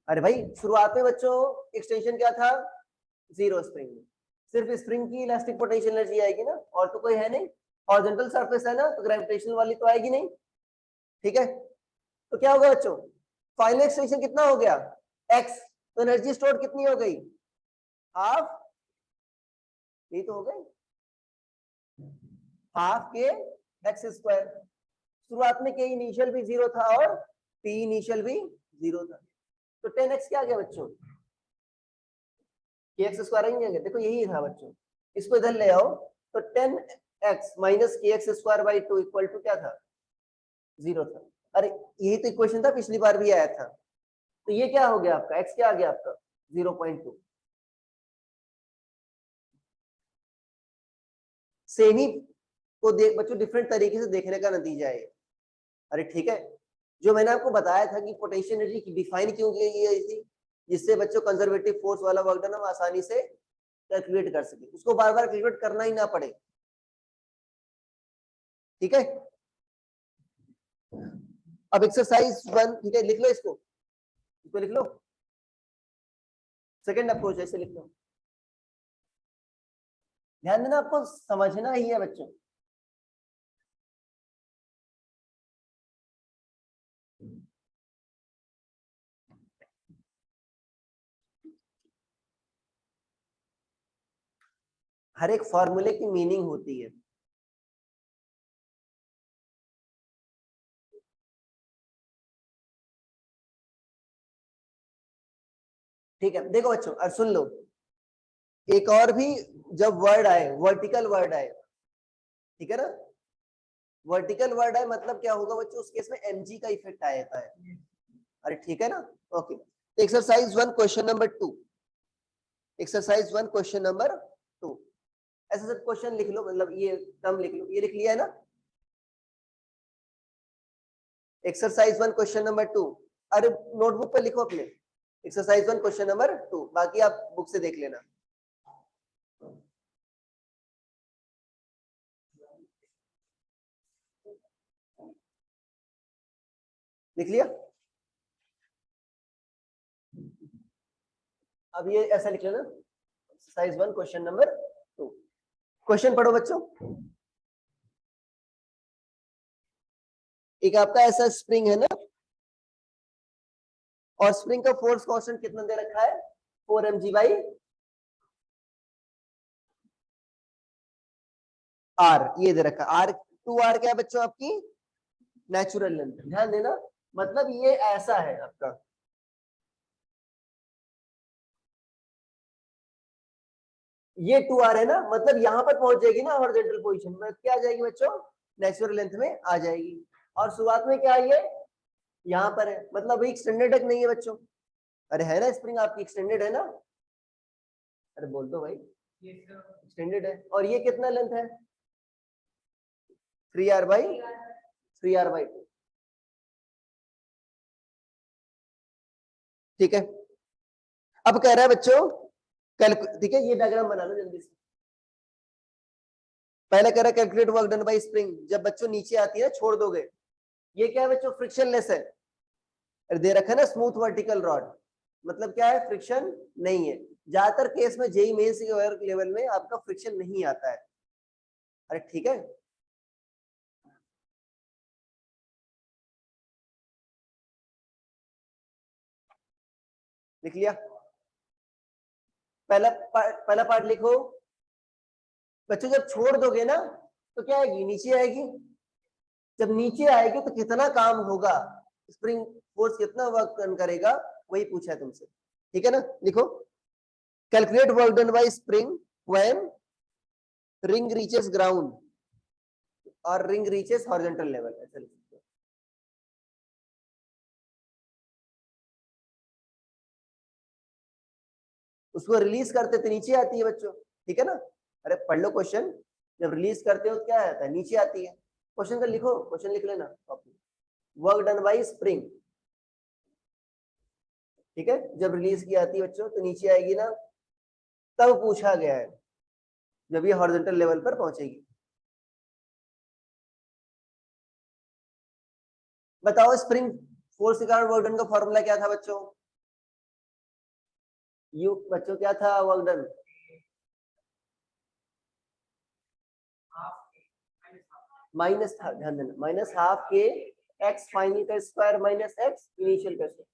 अरे भाई शुरुआत में बच्चों एक्सटेंशन क्या था, जीरो स्प्रिंग में, सिर्फ स्प्रिंग की इलास्टिक पोटेंशियल एनर्जी आएगी ना, और तो कोई है नहीं, हॉरिजॉन्टल सरफेस है ना, तो ग्रेविटेशनल वाली तो आएगी नहीं, ठीक है। तो क्या होगा बच्चों, फाइनल एक्सटेंशन कितना हो गया, एक्स, तो एनर्जी स्टोर कितनी हो गई, हाफ, यही तो हो गई, हाफ के एक्स स्क्वायर। शुरुआत में के इनिशियल भी जीरो था और पी इनिशियल भी जीरो था, तो 10x क्या आ गया बच्चों, kx² आएंगे, देखो यही था बच्चों, इसको इधर ले आओ तो 10x minus kx² / 2 equal to क्या था, 0 था। अरे यही तो इक्वेशन था, पिछली बार भी आया था। तो ये क्या हो गया आपका, x क्या आ गया आपका 0.2। सेम ही को देख बच्चों, डिफरेंट तरीके से देखने का नतीजा है। अरे ठीक है, जो मैंने आपको बताया था कि पोटेंशियल एनर्जी की डिफाइन क्यों की गई थी, जिससे बच्चों कंजर्वेटिव फोर्स वाला वर्क डन हम आसानी से कैलकुलेट कर सके, उसको बार बार कैलकुलेट करना ही ना पड़े। ठीक है, अब एक्सरसाइज 1, ठीक है, लिख लो इसको लिख लो, सेकंड अप्रोच ऐसे लिख लो। ध्यान देना, आपको समझना ही है बच्चों। हर एक फॉर्मूले की मीनिंग होती है। ठीक है, देखो बच्चों, और सुन लो, एक और भी जब वर्ड आए, वर्टिकल वर्ड आए, ठीक है ना, वर्टिकल वर्ड आए मतलब क्या होगा बच्चों, उस केस में mg का इफेक्ट आ जाता है। अरे ठीक है ना, okay. Exercise 1 question number 2, exercise 1 question number 2, ऐसा सब क्वेश्चन लिख लो, मतलब ये टर्म लिख लो, ये लिख लिया है ना। एक्सरसाइज 1 क्वेश्चन नंबर 2, अरे नोटबुक पे लिखो अपने, एक्सरसाइज 1 क्वेश्चन नंबर 2, बाकी आप बुक से देख लेना। लिख लिया, अब ये ऐसा लिख लेना, एक्सरसाइज 1 क्वेश्चन नंबर 2। क्वेश्चन पढ़ो बच्चों। एक आपका ऐसा स्प्रिंग है ना, और स्प्रिंग का फोर्स कांस्टेंट कितना दे रखा है, 4 mg/r। ये दे रखा है, r क्या है बच्चों, आपकी नेचुरल लेंथ। ध्यान देना, मतलब ये ऐसा है आपका, ये 2r है ना, मतलब यहां पर पहुंच जाएगी ना हॉरिजॉन्टल पोजीशन में, क्या आ जाएगी बच्चों, नेचुरल लेंथ में आ जाएगी। और शुरुआत में क्या है, ये यहाँ पर है, मतलब एक्सटेंडेड है नहीं है बच्चों, अरे है ना, स्प्रिंग आपकी एक्सटेंडेड है ना, अरे बोल दो भाई, एक्सटेंडेड है। और ये कितना लेंथ है, 3r/2। ठीक है, अब कह रहा है बच्चों ठीक है, ये डायग्राम बना लो जल्दी से। पहले कह रहा है calculate work done bye spring, जब बच्चों नीचे आती है छोड़ दोगे, ये क्या है बच्चों, फ्रिक्शनलेस है, दे रखा है ना स्मूथ वर्टिकल रॉड, मतलब क्या है, फ्रिक्शन नहीं है। ज्यादातर केस में जेई मेंस के लेवल में आपका फ्रिक्शन नहीं आता है। अरे ठीक है, लिख लिया, पहला पार्ट लिखो बच्चों, जब छोड़ दोगे ना तो क्या आएगी, नीचे आएगी, जब नीचे आएगी तो कितना काम होगा, स्प्रिंग फोर्स कितना वर्क करेगा, वही पूछा है तुमसे। ठीक है ना, लिखो, calculate work done bye spring when ring reaches ground और रिंग रीचेस हॉरिजॉन्टल लेवल, ऐसा लिख सकते हो। उसको रिलीज करते तो नीचे आती है बच्चों, ठीक है ना। अरे पढ़ लो क्वेश्चन, जब रिलीज करते हो तो क्या आता है, नीचे आती है। क्वेश्चन का लिखो, क्वेश्चन लिख लेना, वर्क डन बाय स्प्रिंग, ठीक है, जब रिलीज की आती है बच्चों तो नीचे आएगी ना, तब पूछा गया है जब ये हॉरिजॉन्टल लेवल पर पहुंचेगी। बताओ स्प्रिंग फोर्स के कारण वर्क डन का फॉर्मूला क्या था बच्चों, यू बच्चों क्या था वर्क डन, माइनस था, ध्यान देना, माइनस हाफ के एक्स फाइनल का स्क्वायर माइनस एक्स इनिशियल का स्क्वायर।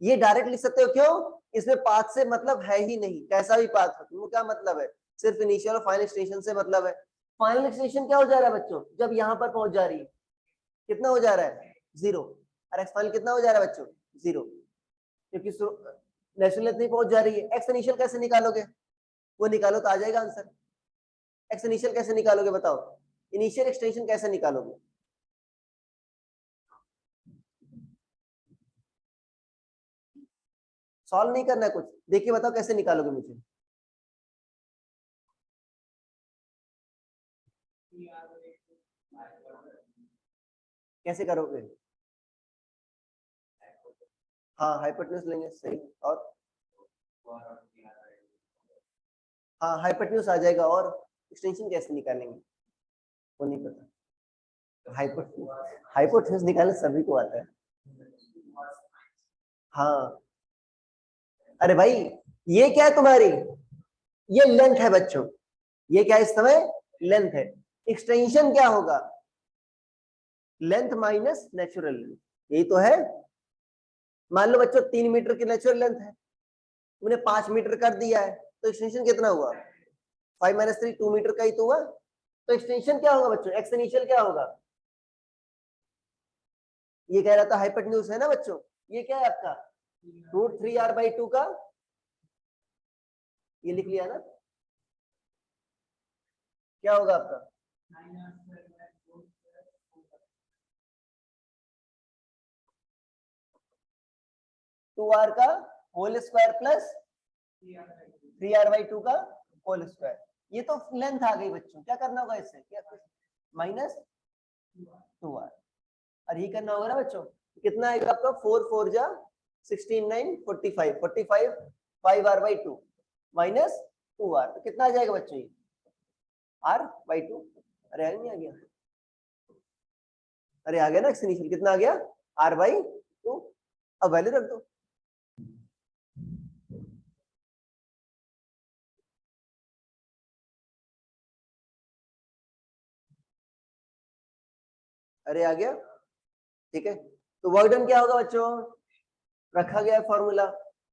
ये डायरेक्ट लिख सकते हो, क्यों, इसमें पाथ से मतलब है ही नहीं, कैसा भी पाथ हो, तुमको क्या मतलब है, सिर्फ इनिशियल और फाइनल एक्सटेंशन से मतलब है। फाइनल एक्सटेंशन क्या हो जा रहा है बच्चों, जब यहाँ पर पहुंच जा रही है, कितना हो जा रहा है, 0, और एक्स फाइनल कितना हो जा रहा है बच्चों, 0, क्योंकि नेचुरल लेंथ नहीं पहुंच जा रही है, एक्स इनिशियल कैसे निकालोगे? वो निकालो तो आ जाएगा आंसर। एक्स इनिशियल कैसे निकालोगे बताओ, इनिशियल एक्सटेंशन कैसे निकालोगे? सॉल्व नहीं करना है कुछ, देखिए बताओ कैसे निकालोगे मुझे। कैसे करोगे? हाँ हाइपोटेन्यूज लेंगे, सही। और हाँ हाइपोटेन्यूज आ जाएगा, और एक्सटेंशन कैसे निकालेंगे वो नहीं पता। हाइपोटेन्यूज निकालना सभी को आता है। हाँ अरे भाई ये क्या है तुम्हारी, ये लेंथ है बच्चों, ये क्या है इस समय, लेंथ है। एक्सटेंशन क्या होगा, लेंथ माइनस नेचुरल लेंथ, यही तो है। मान लो बच्चों 3 मीटर की नेचुरल लेंथ है, तुमने 5 मीटर कर दिया है, तो एक्सटेंशन कितना हुआ, 5 माइनस 3, 2 मीटर का ही तो हुआ। तो एक्सटेंशन क्या होगा बच्चों, एक्स इनिशियल क्या होगा? ये कह रहा था हाइपोटेन्यूज है ना बच्चों, ये क्या है आपका √3r/2 का, ये लिख लिया ना, क्या होगा आपका 2r का होल स्क्वायर प्लस 3r/2 का होल स्क्वायर। ये तो लेंथ आ गई बच्चों, क्या करना होगा इससे, क्या माइनस 2r, और ये करना होगा ना बच्चों। कितना आएगा आपका 4 4 जा 16 9 45 45 5r/2 माइनस 2r, तो कितना आ जाएगा बच्चों ये r/2। अरे नहीं आ गया, अरे आ गया ना एक्स इनिशियल, कितना आ गया r/2। अब वैल्यू रख दो, अरे आ गया, ठीक है। तो वर्क डन क्या होगा बच्चों, रखा गया फॉर्मूला,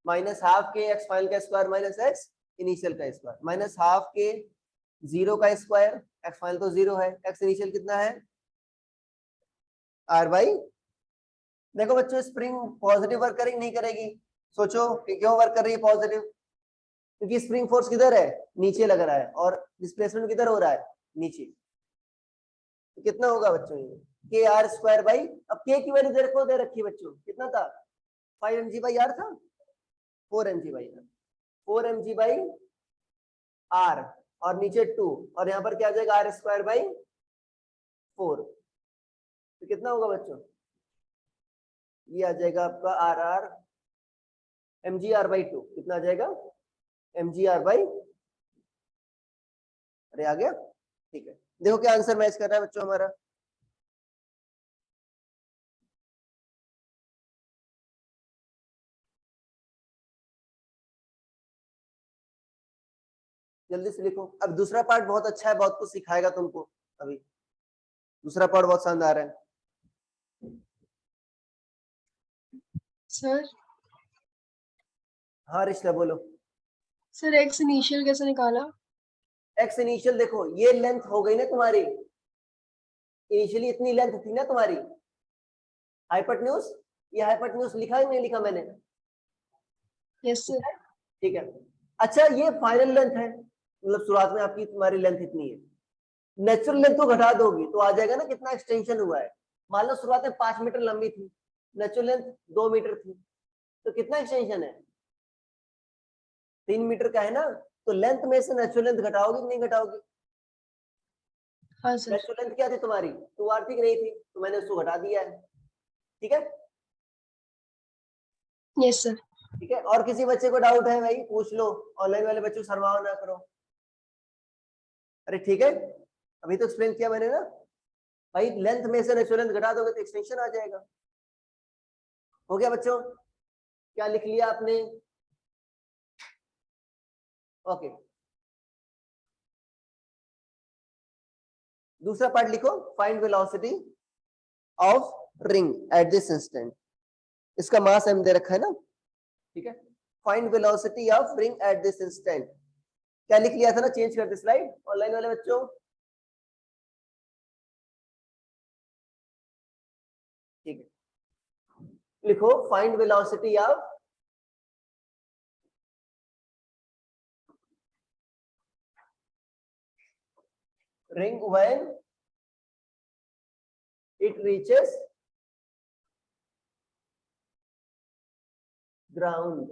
माइनस हाफ के एक्स फाइनल का स्क्वायर माइनस एक्स इनिशियल का स्क्वायर, माइनस हाफ के 0 का स्क्वायर, एक्स फाइनल तो 0 है, एक्स इनिशियल कितना है r/। देखो बच्चों स्प्रिंग पॉजिटिव वर्क करेगी नहीं करेगी, सोचो कि क्यों वर्क कर रही है पॉजिटिव, क्योंकि स्प्रिंग फोर्स किधर है, नीचे लग रहा है, और डिस्प्लेसमेंट किधर हो रहा है, नीचे। तो कितना होगा बच्चों ये kr² अब k की वैल्यू दे रखी है बच्चों, कितना था 5 mg/r था, 4 mg/r, 4 mg/r, और नीचे 2, और यहाँ पर क्या आ जाएगा r²/4, तो कितना होगा बच्चों, ये आ जाएगा आपका r mgr/2, कितना आ जाएगा mgr/, अरे आ गया, ठीक है। देखो क्या आंसर मैच कर रहा है बच्चों हमारा, जल्दी से लिखो। अब दूसरा पार्ट बहुत अच्छा है, बहुत कुछ सिखाएगा तुमको, अभी दूसरा पार्ट बहुत शानदार है। सर हाँ रिश्ता बोलो। सर एक्स इनिशियल कैसे निकाला? एक्स इनिशियल देखो, ये लेंथ हो गई ना तुम्हारी, इनिशियली इतनी लेंथ थी ना तुम्हारी हाइपोटेन्यूज, ये हाइपोटेन्यूज लिखा है नहीं लिखा मैंने, यस सर। ठीक है। अच्छा ये फाइनल लेंथ है, मतलब शुरुआत में आपकी तुम्हारी लेंथ इतनी है, नेचुरल लेंथ को घटा दोगी तो आ जाएगा ना कितना एक्सटेंशन हुआ है। मान लो शुरुआत में 5 मीटर लंबी थी, नेचुरल लेंथ 2 मीटर थी, तो कितना एक्सटेंशन है 3 मीटर का है ना, तो लेंथ में से नेचुरल लेंथ घटाओगी कि नहीं घटाओगी? हाँ सर। नेचुरल लेंथ क्या थी तुम्हारी 2r थी कि नहीं थी, तो मैंने उसको घटा दिया है, ठीक है। Yes sir. ठीक है, और किसी बच्चे को डाउट है भाई पूछ लो, ऑनलाइन वाले बच्चों शर्माओ ना करो। अरे ठीक है, अभी तो एक्सप्लेन किया मैंने ना भाई, लेंथ में से नेचुरल लेंथ घटा दोगे तो एक्सटेंशन आ जाएगा। हो गया बच्चों, क्या लिख लिया आपने, ओके। दूसरा पार्ट लिखो, find velocity of ring at this instant, इसका मास m दे रखा है ना, ठीक है। Find velocity of ring at this instant, क्या लिख लिया था ना, चेंज कर दे स्लाइड ऑनलाइन वाले बच्चों, ठीक है। लिखो find velocity of ring when it reaches ground.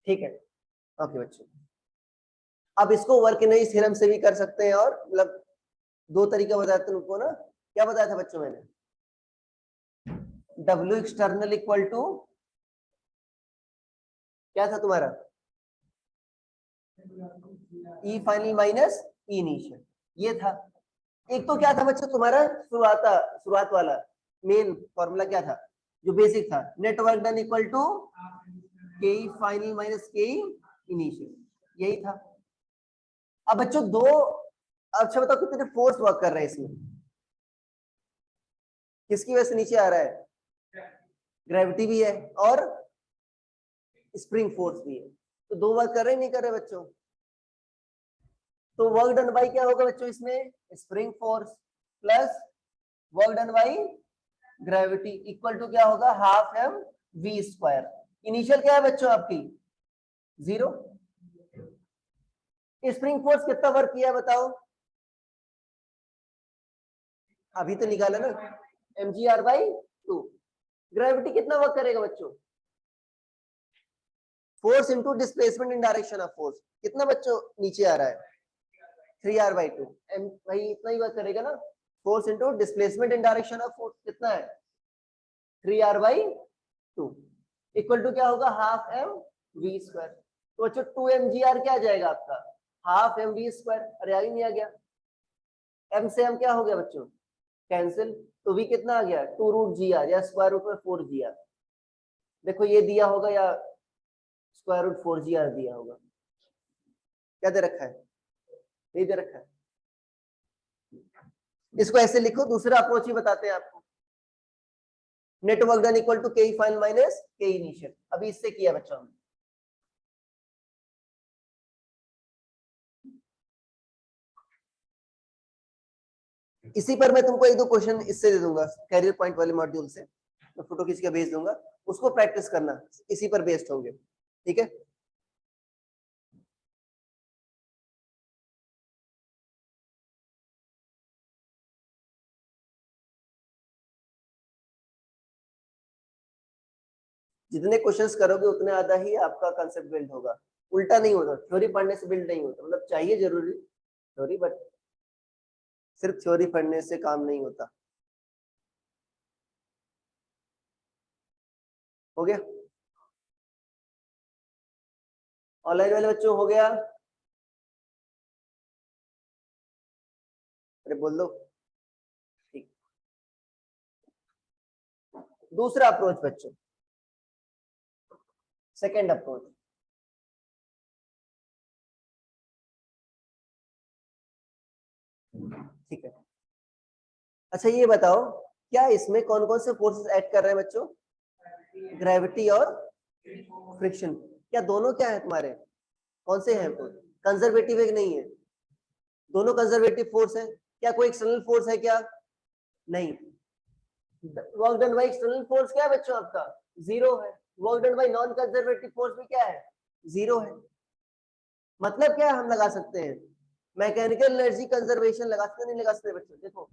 ठीक है, ओके बच्चों। अब इसको वर्क इनर्जी थ्योरम से भी कर सकते हैं, और मतलब दो तरीका बताया था तुमको ना, क्या बताया था बच्चों मैंने? W एक्सटर्नल इक्वल टू क्या था तुम्हारा? E final minus E initial, ये था। एक तो क्या था बच्चों तुम्हारा शुरुआत वाला मेन फॉर्मूला क्या था, जो बेसिक था, net work done equal to K final minus K initial, यही था। अब बच्चों दो, अच्छा बताओ कितने फोर्स वर्क कर रहे हैं इसमें? किसकी वजह से नीचे आ रहा है? ग्रेविटी भी है और स्प्रिंग फोर्स भी है, तो दो वर्क कर रहे नहीं कर रहे बच्चों? तो वर्क डन बाई क्या होगा बच्चों इसमें? Spring force plus work done by gravity equal to क्या होगा? Half M we square. Initial क्या है बच्चों आपकी? 0। स्प्रिंग फोर्स कितना वर्क किया बताओ? अभी तो निकाला ना, mgr/2। ग्रेविटी कितना वर्क करेगा बच्चों? Force into displacement in direction of force, कितना बच्चों नीचे आ रहा है? 3r/2। भाई इतना ही वर्क करेगा ना। Force into displacement in direction of force कितना है? 3r/2 इक्वल टू क्या होगा? Half M we square. तो बच्चों 2mgr क्या आ जाएगा आपका? Half M we square. अरे आगे नहीं आ गया, एम से एम क्या हो गया बच्चों? कैंसिल। तो वी कितना आ गया? 2√gr या स्क्वायर रूट में 4gr। देखो ये दिया होगा या स्क्वायर रूट 4gr दिया होगा, क्या दे रखा है? नहीं दे रखा है। इसको ऐसे लिखो, दूसरा अप्रोच ही बताते हैं आपको। Net work done equal to K final minus K initial. अभी इससे किया बच्चों हमने। इसी पर मैं तुमको एक दो क्वेश्चन इससे दे दूंगा, कैरियर पॉइंट वाले मॉड्यूल से मैं फोटो खींच के भेज दूंगा, उसको प्रैक्टिस करना, इसी पर बेस्ड होंगे, ठीक है? जितने क्वेश्चंस करोगे उतने ज्यादा ही आपका कंसेप्ट बिल्ड होगा। उल्टा नहीं होता, थ्योरी पढ़ने से बिल्ड नहीं होता, मतलब चाहिए जरूरी थ्योरी, बट सिर्फ थ्योरी पढ़ने से काम नहीं होता। हो गया? ऑनलाइन वाले बच्चों हो गया? अरे बोल दो। ठीक, दूसरा अप्रोच बच्चों, सेकेंड अप्रोच। ठीक है, अच्छा ये बताओ, क्या इसमें कौन कौन से फोर्सेस ऐड कर रहे हैं बच्चों? ग्रेविटी और फ्रिक्शन। क्या दोनों क्या है तुम्हारे? कौन से हैं? कंजर्वेटिव है कि नहीं है? दोनों कंजर्वेटिव फोर्स है। क्या कोई एक्सटर्नल फोर्स है क्या? नहीं। Work done by external force क्या है बच्चों आपका? 0 है। Work done by non conservative force भी क्या है? 0 है। मतलब क्या हम लगा सकते हैं? मैकेनिकल एनर्जी कंजर्वेशन लगा सकते नहीं लगा सकते बच्चों? देखो,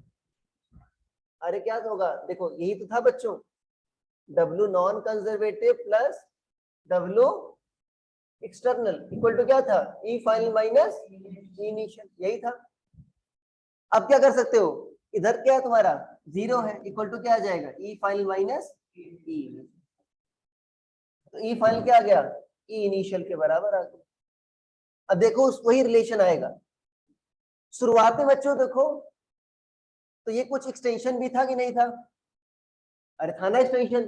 अरे क्या होगा, देखो यही तो था बच्चों, W non conservative plus W external equal to क्या था? E final minus E initial, यही था। अब क्या कर सकते हो, इधर क्या है तुम्हारा? 0 है, इक्वल टू क्या आ जाएगा? E final minus E। तो E फाइनल क्या आ गया? E इनिशियल के बराबर आ गया। अब देखो वही रिलेशन आएगा। शुरुआत में बच्चों देखो, तो ये कुछ एक्सटेंशन भी था कि नहीं था? अरे था ना एक्सटेंशन,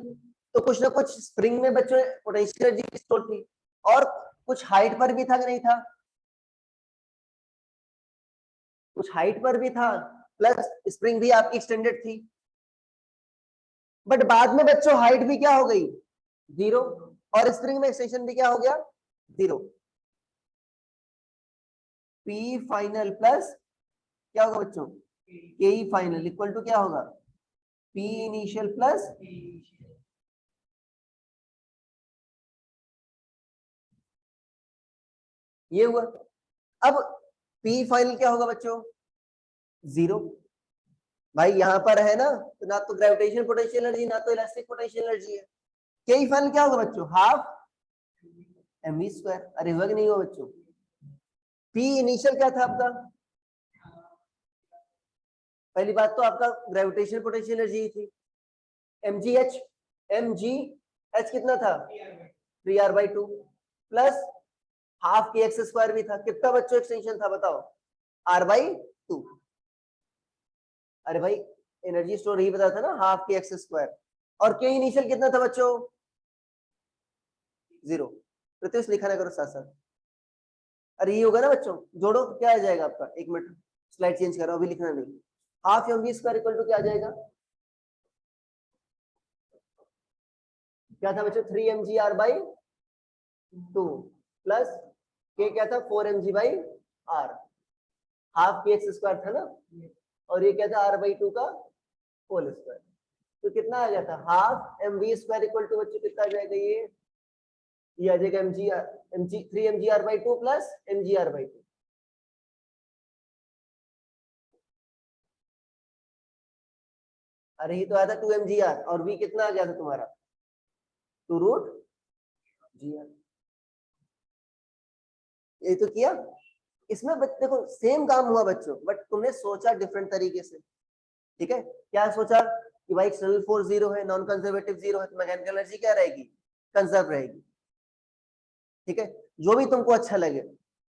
तो कुछ ना कुछ स्प्रिंग में बच्चों पोटेंशियल एनर्जी स्टोर थी, और कुछ हाइट पर भी था कि नहीं था? कुछ हाइट पर भी था, प्लस स्प्रिंग भी आपकी एक्सटेंडेड थी। बट बाद में बच्चों हाइट भी क्या हो गई? 0, और स्प्रिंग में एक्सटेंशन भी क्या हो गया? 0। पी फाइनल प्लस क्या होगा बच्चों? के फाइनल इक्वल टू क्या होगा? पी इनिशियल प्लस ये हुआ। अब पी फाइनल क्या होगा बच्चों? 0। भाई यहाँ पर है ना, तो ना तो ग्रेविटेशनल पोटेंशियल एनर्जी ना तो इलास्टिक पोटेंशियल एनर्जी है। के फाइनल क्या होगा बच्चों? Half mv square. अरे हुआ कि नहीं हुआ बच्चों? पी इनिशियल क्या था आपका? पहली बात तो आपका ग्रेविटेशनल पोटेंशियल एनर्जी थी mgh। mgh कितना था? 3r/2 प्लस हाफ के एक्स स्क्वायर भी था। कितना बच्चों एक्सटेंशन था बताओ? r/2। अरे भाई एनर्जी स्टोर ही बता था ना, हाफ के एक्स स्क्वायर। और के इनिशियल कितना था बच्चों? 0। प्रत्युष लिखा ना करो साथ साथ। अरे ये होगा ना बच्चों, जोड़ो क्या आ जाएगा आपका? एक मिनट स्लाइड चेंज करो, अभी लिखना नहीं। Half M we square equal to क्या आ जाएगा? क्या था बच्चों? 3mgr/2 प्लस के क्या था? 4mg/r। हाफ के एक्स स्क्वायर था ना, और ये क्या था? r/2 का होल स्क्वायर। तो कितना आ गया था? Half M we square equal to बच्चों कितना आ जाएगा? ये आ जाएगा mg 3mgr/2 प्लस mgr/2। अरे ये तो आया था 2mgr, और v कितना आ गया था तुम्हारा? 2√gr। ये तो किया। इसमें देखो सेम काम हुआ बच्चों, बट तुमने सोचा डिफरेंट तरीके से। ठीक है, क्या सोचा कि भाई एक्सटर्नल फोर्स 0 है, नॉन कंजर्वेटिव 0 है, तो मैकेनिकल एनर्जी क्या रहेगी? कंजर्व रहेगी। ठीक है, जो भी तुमको अच्छा लगे,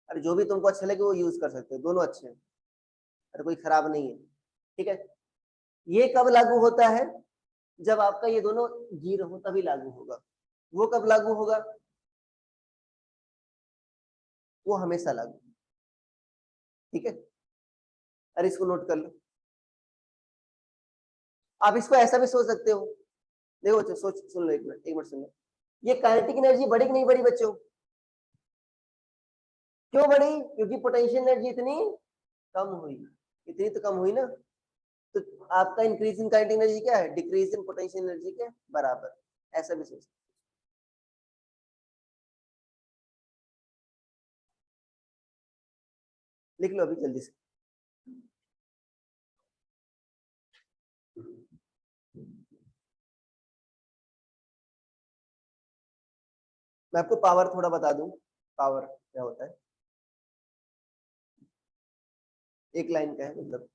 अरे जो भी तुमको अच्छा लगे वो यूज कर सकते हो, दोनों अच्छे हैं, अरे कोई खराब नहीं है। ठीक है, ये कब लागू होता है? जब आपका ये दोनों 0 हो तभी लागू होगा। वो कब लागू होगा? वो हमेशा लागू। ठीक है, अरे इसको नोट कर लो। आप इसको ऐसा भी सोच सकते हो, देखो बच्चों सोच, सुन लो एक मिनट सुन लो। ये काइनेटिक एनर्जी बढ़ी कि नहीं बढ़ी बच्चों? क्यों बढ़ी? क्योंकि पोटेंशियल एनर्जी इतनी कम हुई। इतनी तो कम हुई ना, तो आपका इंक्रीज इन काइनेटिक एनर्जी क्या है? डिक्रीज इन पोटेंशियल एनर्जी के बराबर। ऐसा भी सोच, लिख लो अभी जल्दी से। मैं आपको पावर थोड़ा बता दूं, पावर क्या होता है। एक लाइन का है, मतलब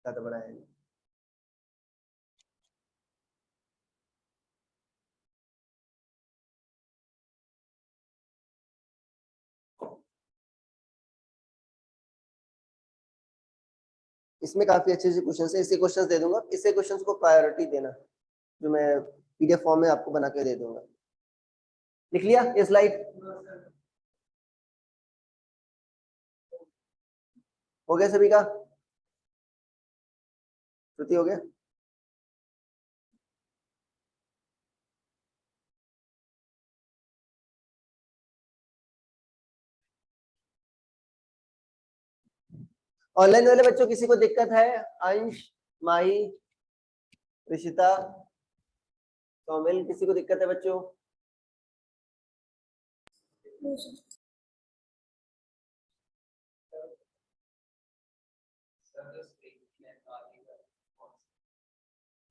ज्यादा बड़ा है नहीं। इसमें काफी अच्छे अच्छे क्वेश्चन है, इससे क्वेश्चन दे दूंगा, इससे क्वेश्चन को प्रायोरिटी देना, जो मैं पीडीएफ फॉर्म में आपको बना के दे दूंगा। लिख लिया ये स्लाइड? हो गया सभी का? श्रुति हो गया? ऑनलाइन वाले बच्चों किसी को दिक्कत है? अंश, माही, ऋषिता, सौमिल, किसी को दिक्कत है बच्चों?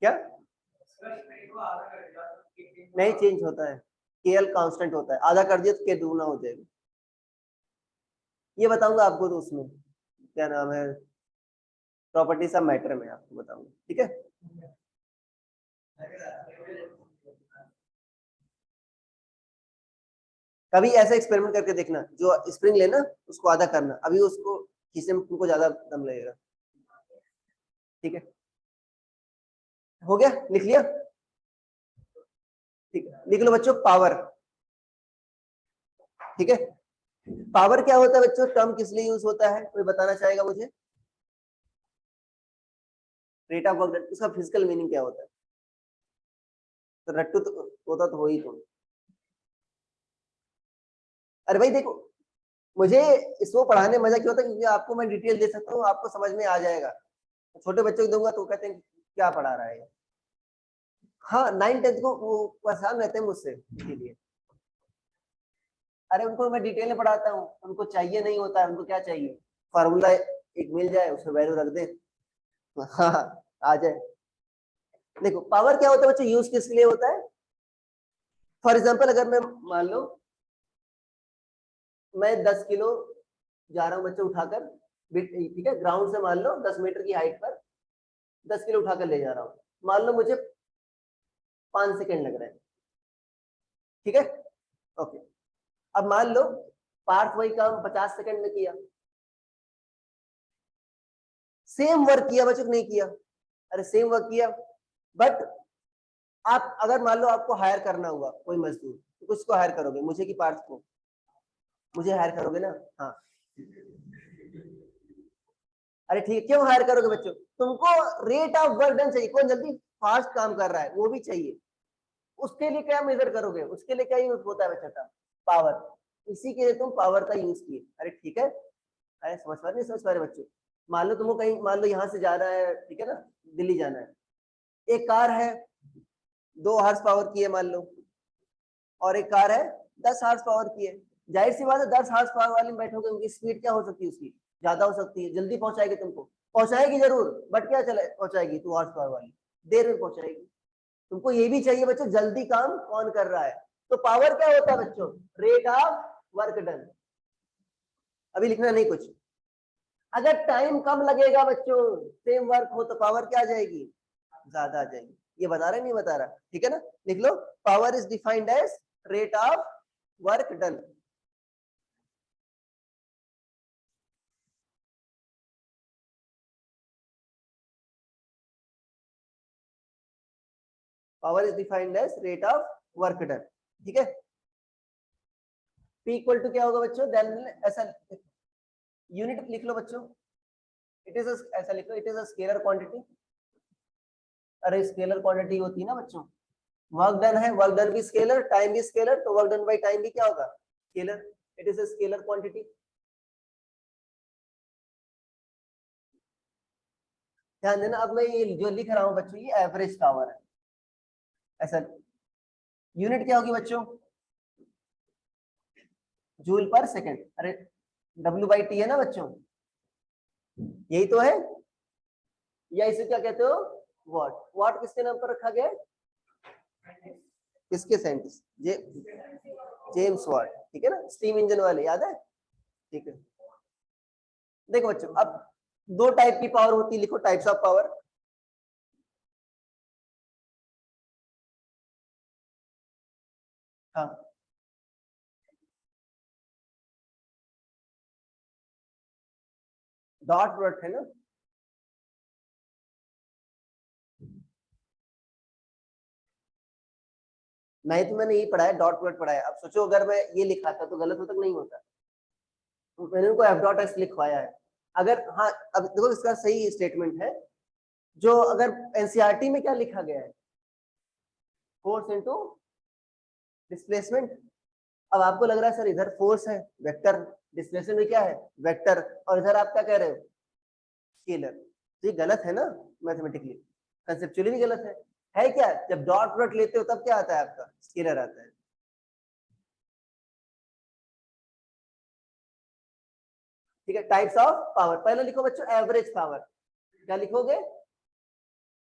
क्या नहीं चेंज होता है? केएल कांस्टेंट होता है, आधा कर दिया तो के दूना हो जाएगा। ये बताऊंगा आपको, तो उसमें क्या नाम है, प्रॉपर्टीज ऑफ मैटर में आपको बताऊंगा। ठीक है, कभी ऐसा एक्सपेरिमेंट करके देखना, जो स्प्रिंग लेना उसको आधा करना, अभी उसको खींचने में तुमको ज्यादा दम लगेगा। ठीक है, हो गया? लिख लिया? ठीक है, लिख लो बच्चों पावर। ठीक है, पावर क्या होता है बच्चों? टर्म किस लिए यूज होता है, कोई बताना चाहेगा मुझे? रेट ऑफ वर्क, उसका फिजिकल मीनिंग क्या होता है? तो रट्टू तो होता तो हो ही तुम। अरे भाई देखो, मुझे इसको पढ़ाने में मजा क्यों होता है? क्योंकि आपको मैं डिटेल दे सकता हूँ, आपको समझ में आ जाएगा। छोटे बच्चों को दूंगा तो कहते हैं क्या पढ़ा रहा है। हाँ 9th-10th को वो परेशान रहते हैं मुझसे इसीलिए। अरे उनको मैं डिटेल में पढ़ाता हूँ, उनको चाहिए नहीं होता है, उनको क्या चाहिए? फार्मूला एक मिल जाए, उसमें वैल्यू रख दे, हाँ आ जाए। देखो पावर क्या होता है बच्चों, यूज किस लिए होता है। फॉर एग्जाम्पल अगर मैं मान लो मैं 10 किलो जा रहा हूँ बच्चों उठाकर, ठीक है, ग्राउंड से मान लो 10 मीटर की हाइट पर 10 किलो उठाकर ले जा रहा हूँ, मान लो मुझे 5 सेकेंड लग रहे हैं, ठीक है, ओके। अब मान लो पार्थ वही काम 50 सेकेंड में किया, सेम वर्क किया बच्चों, नहीं किया, अरे सेम वर्क किया, बट आप अगर मान लो आपको हायर करना हुआ कोई मजदूर, तो किसको हायर करोगे, मुझे कि पार्थ को, मुझे हायर करोगे ना, हाँ। अरे ठीक है, क्यों हायर करोगे बच्चों, तुमको रेट ऑफ वर्क डन चाहिए, कौन जल्दी फास्ट काम कर रहा है वो भी चाहिए, उसके लिए क्या मेजर करोगे, उसके लिए क्या यूज होता है बच्चा, पावर, इसी के लिए तुम पावर का यूज किए। अरे ठीक है, अरे समझ पा रहे नहीं समझ पा रहे बच्चों, मान लो तुमको कहीं, मान लो यहाँ से जाना है, ठीक है ना, दिल्ली जाना है, एक कार है 2 हॉर्स पावर की है मान लो, और एक कार है 10 हॉर्स पावर की है, जाहिर सी बात है 10 हॉर्स पावर वाली में बैठोगे, उनकी स्पीड क्या हो सकती है, उसकी ज्यादा हो सकती है, जल्दी पहुंचाएगी तुमको, पहुंचाएगी जरूर, बट क्या चले पहुंचाएगी 2 हॉर्स पावर वाली, देर में पहुंचाएगी। तुमको ये भी चाहिए बच्चों, जल्दी काम कौन कर रहा है, तो पावर क्या होता है बच्चों, रेट ऑफ वर्क डन। अभी लिखना नहीं कुछ, अगर टाइम कम लगेगा बच्चों, सेम वर्क हो, तो पावर क्या आ जाएगी, ज्यादा आ जाएगी। ये बता रहा है नहीं बता रहा, ठीक है ना, लिख लो, power is defined as rate of work done. Power is defined as rate of work done, ठीक है। P इक्वल टू क्या होगा बच्चों, देन ऐसा यूनिट लिख लो बच्चों, इट इज ऐसा लिखो, it is a scalar quantity, अरे स्केलर क्वांटिटी होती है ना बच्चों, वर्क डन है, वर्क डन भी स्केलर, टाइम भी स्केलर, तो वर्क डन बाई टाइम भी क्या होगा, scalar, it is a scalar quantity. ध्यान देना, अब मैं ये जो लिख रहा हूँ बच्चों, ये एवरेज पावर है, ऐसा यूनिट क्या होगी बच्चों, जूल पर सेकंड, अरे W/T है ना बच्चों, यही तो है, या इसे क्या कहते हो, वॉट, वॉट किसके नाम पर रखा गया है, किसके साइंटिस्ट, जेम्स वॉट, ठीक है ना, स्टीम इंजन वाले, याद है, ठीक है। देखो बच्चों, अब 2 टाइप की पावर होती है, लिखो टाइप्स ऑफ पावर, हाँ डॉट प्रोडक्ट है ना, नहीं तो मैंने यही पढ़ा है, डॉट प्रोडक्ट पढ़ा है। अब सोचो अगर मैं ये लिखा था तो गलत होता कि नहीं होता, तो मैंने उनको एफ डॉट एस लिखवाया है। अगर हाँ, अब देखो इसका सही स्टेटमेंट है, जो अगर एनसीईआरटी में क्या लिखा गया है, फोर्स इनटू डिस्प्लेसमेंट। अब आपको लग रहा है सर इधर फोर्स है वेक्टर, डिस्प्लेसमेंट में क्या है वेक्टर, और इधर आप क्या कह रहे हो स्केलर, तो ये गलत है ना, मैथमेटिकली कंसेप्चुअली भी गलत है क्या, जब डॉट प्रोडक्ट लेते हो तब क्या आता है आपका, स्केलर आता है। ठीक है, टाइप्स ऑफ पावर, पहले लिखो बच्चों एवरेज पावर, क्या लिखोगे,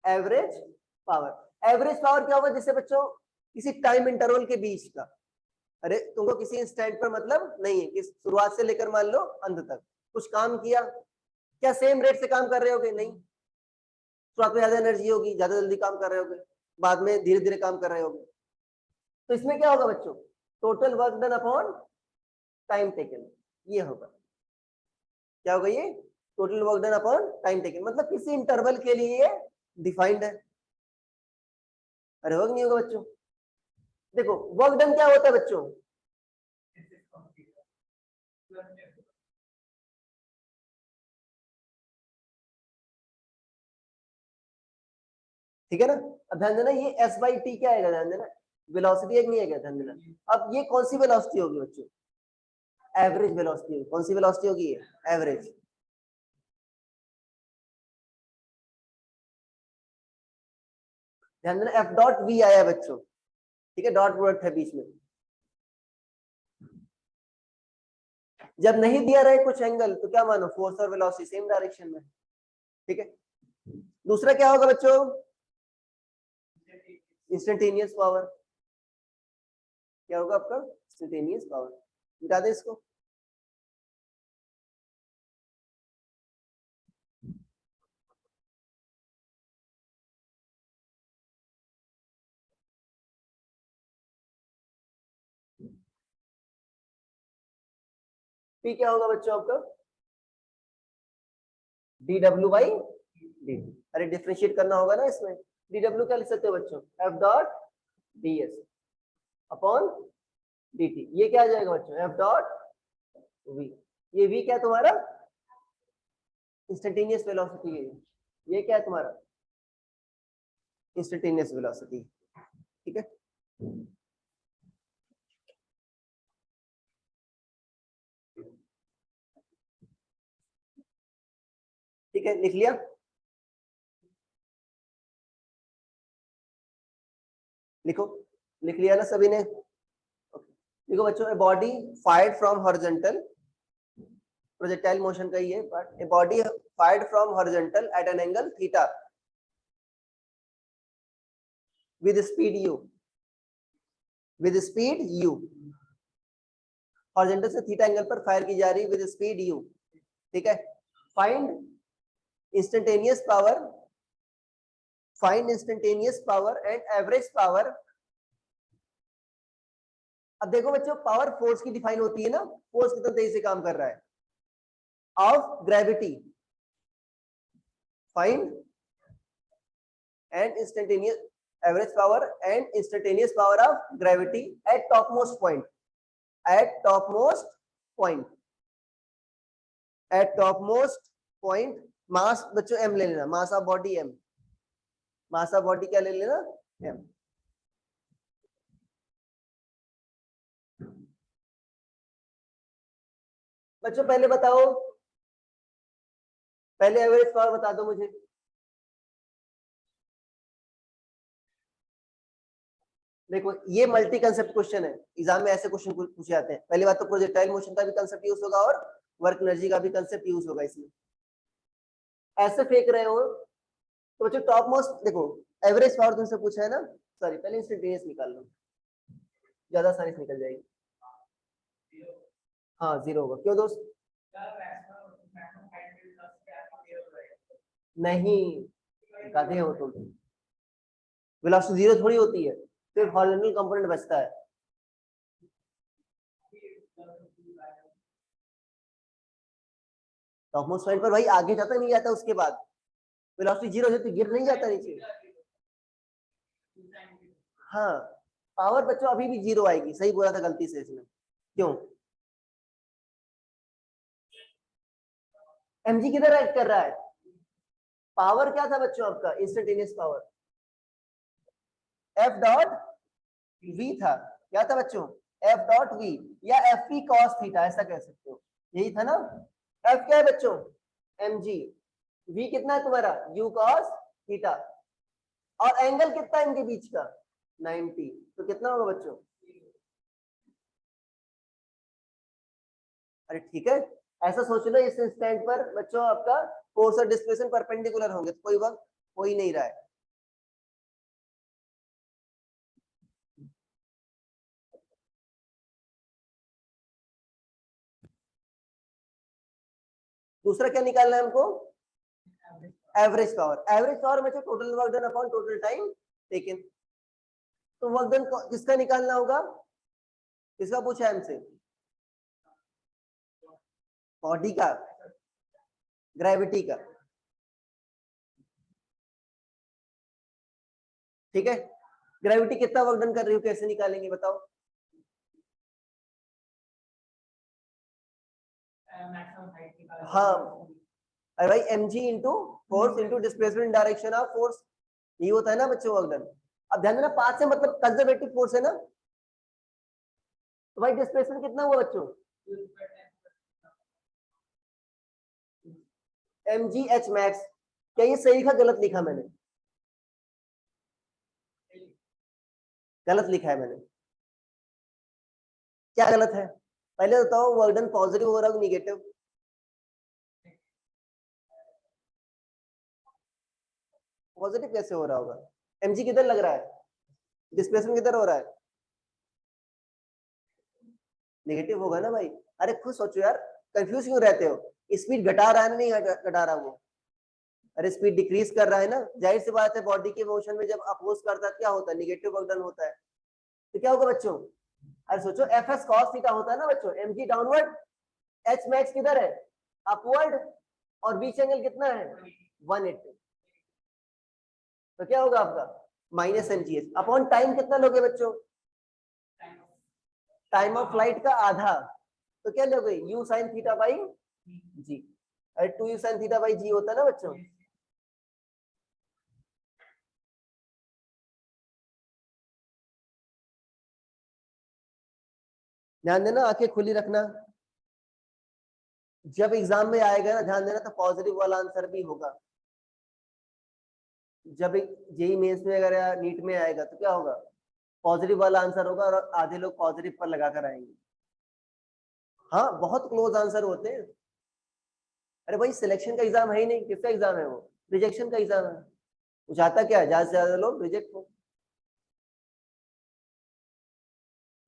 एवरेज पावर। एवरेज पावर क्या होगा, जिससे बच्चों किसी टाइम इंटरवल के बीच का, अरे तुमको किसी इंस्टेंट पर मतलब नहीं है कि शुरुआत से लेकर मान लो अंत तक कुछ काम किया, क्या सेम रेट से काम कर रहे होगे, नहीं, शुरुआत में ज्यादा एनर्जी होगी, ज्यादा जल्दी काम कर रहे होगे, बाद में धीरे धीरे काम कर रहे होगे, तो इसमें क्या होगा बच्चों, total work done upon time taken, ये होगा, क्या होगा ये, total work done upon time taken, मतलब किसी इंटरवल के लिए ये डिफाइंड है। अरे होगा नहीं होगा बच्चों, देखो वर्क डन क्या होता है बच्चों, ठीक है ना। अब ध्यान देना, ये S/T क्या आएगा, ध्यान देना, वेलोसिटी एक नहीं है क्या, ध्यान देना। अब ये कौन सी वेलोसिटी होगी बच्चों, एवरेज वेलोसिटी होगी, कौन सी वेलोसिटी होगी ये, एवरेज। ध्यान देना F डॉट V आया बच्चों, ठीक है, डॉट प्रोडक्ट है बीच में, जब नहीं दिया रहे कुछ एंगल तो क्या मानो, फोर्स और वेलोसिटी सेम डायरेक्शन में। ठीक है, दूसरा क्या होगा बच्चों, इंस्टेंटेनियस पावर। क्या होगा आपका, इंस्टेंटेनियस पावर। मिटा दे इसको। पी क्या होगा बच्चों आपका, D W by D T. अरे डिफ्रेंशिएट करना होगा ना इसमें, डी डब्ल्यू क्या लिख सकते हो बच्चों, F dot D S upon D T. ये क्या आ जाएगा बच्चों, एफ डॉट वी। ये वी क्या है तुम्हारा, इंस्टेंटेनियस वेलोसिटी है। ये क्या है तुम्हारा, इंस्टेंटेनियस वेलोसिटी। ठीक है, ठीक है, लिख लिया, लिखो, लिख लिया ना सभी ने। देखो बच्चों, a body fired from horizontal, projectile motion का ही है, but a body fired from horizontal at an angle theta with speed u, with speed u, horizontal से थीटा एंगल पर फायर की जा रही विद स्पीड u। ठीक है, find instantaneous power, find instantaneous power and average power. अब देखो बच्चों, पावर फोर्स की डिफाइन होती है ना, फोर्स कितना तेजी से काम कर रहा है, of gravity. Find and instantaneous average power and instantaneous power of gravity at top most point, at top most point, at top most point. Mass बच्चों m ले लेना, mass of body m, mass of body क्या ले लेना, m। बच्चों पहले बताओ, पहले एवरेज पावर बता दो मुझे। देखो ये मल्टी कंसेप्ट क्वेश्चन है, एग्जाम में ऐसे क्वेश्चन पूछे जाते हैं। पहली बात तो प्रोजेक्टाइल मोशन का भी कंसेप्ट यूज होगा और वर्क एनर्जी का भी कंसेप्ट यूज होगा इसमें। ऐसे फेंक रहे हो तो बच्चों टॉप मोस्ट, देखो एवरेज पावर तुमसे पूछा है ना, सॉरी पहले इंस्टेंटेनियस निकाल लो, ज्यादा आसानी से निकल जाएगी। हाँ जीरो होगा, क्यों दोस्त, नहीं गधे हो तुम, वेलोसिटी जीरो थोड़ी होती है, सिर्फ हॉरिजॉन्टल कंपोनेंट बचता है। टॉप मोस्ट पॉइंट पर भाई आगे जाता नहीं जाता, उसके बाद वेलोसिटी जीरो हो जाती, गिर नहीं जाता नीचे। हाँ पावर बच्चों अभी भी जीरो आएगी, सही बोला था गलती से इसमें, क्यों, mg किधर एक्ट कर रहा है, पावर क्या था बच्चों आपका, instantaneous power f dot v था। क्या था बच्चों, f डॉट v या एफ पी कॉस थीटा, ऐसा कह सकते हो, यही था ना। f क्या है बच्चों, mg, v कितना है तुम्हारा, u cos थीटा, और एंगल कितना है इनके बीच का, 90, तो कितना होगा बच्चों, अरे ठीक है, ऐसा सोच लो इस इंस्टेंट पर बच्चों आपका फोर्स और डिस्प्लेसमेंट परपेंडिकुलर होंगे, तो कोई वक्त हो ही नहीं रहा है। दूसरा क्या निकालना है हमको, एवरेज पावर। एवरेज पावर में total work done upon total time taken. तो वर्क डन किसका निकालना होगा, किसका पूछा है हमसे, बॉडी का, ग्रेविटी का। ठीक है, ग्रेविटी कितना वर्क डन कर रही हो, कैसे निकालेंगे बताओ, हाँ अरे भाई mg into force into displacement direction of force, ये होता है ना बच्चों वर्क डन। अब ध्यान देना, 5 से मतलब कंजर्वेटिव फोर्स है ना, तो भाई डिस्प्लेसमेंट कितना हुआ बच्चों, mg h max। क्या ये सही लिखा गलत लिखा मैंने, गलत लिखा है मैंने, क्या गलत है, पहले बताओ वर्क डन पॉजिटिव हो रहा है निगेटिव? पॉजिटिव कैसे हो रहा होगा? mg किधर लग रहा है? डिस्प्लेसमेंट किधर हो रहा है? नेगेटिव होगा ना भाई। अरे खुद सोचो यार, कंफ्यूज क्यों रहते हो? स्पीड घटा रहा है ना, नहीं घटा रहा वो? अरे स्पीड डिक्रीज कर रहा है ना, जाहिर सी बात है बॉडी के मोशन में जब अपोज करता है क्या होता है? नेगेटिव वर्क डन होता है। तो क्या होगा बच्चों? अरे सोचो एफ एस कॉस थीटा होता है ना बच्चों, M G downward, H max किधर है? अपवर्ड, और बीच एंगल कितना है? 180। तो क्या होगा आपका? Minus M G H upon time कितना लोगे बच्चों? टाइम ऑफ फ्लाइट का आधा। तो क्या लोगे? यू साइन थीटा बाई जी। अरे 2u साइन थीटा बाई जी होता है ना बच्चों। ध्यान देना, आंखें खुली रखना। जब एग्जाम में आएगा ना, ध्यान देना, तो पॉजिटिव वाला आंसर भी होगा। जब जेई मेंस में अगर या नीट में आएगा तो क्या होगा? पॉजिटिव वाला आंसर होगा, और आधे लोग पॉजिटिव पर लगा कर आएंगे। हाँ, बहुत क्लोज आंसर होते हैं। अरे भाई सिलेक्शन का एग्जाम है ही नहीं, किसका एग्जाम है वो? रिजेक्शन का एग्जाम है। वो चाहता क्या है? ज्यादा से ज्यादा लोग रिजेक्ट हो।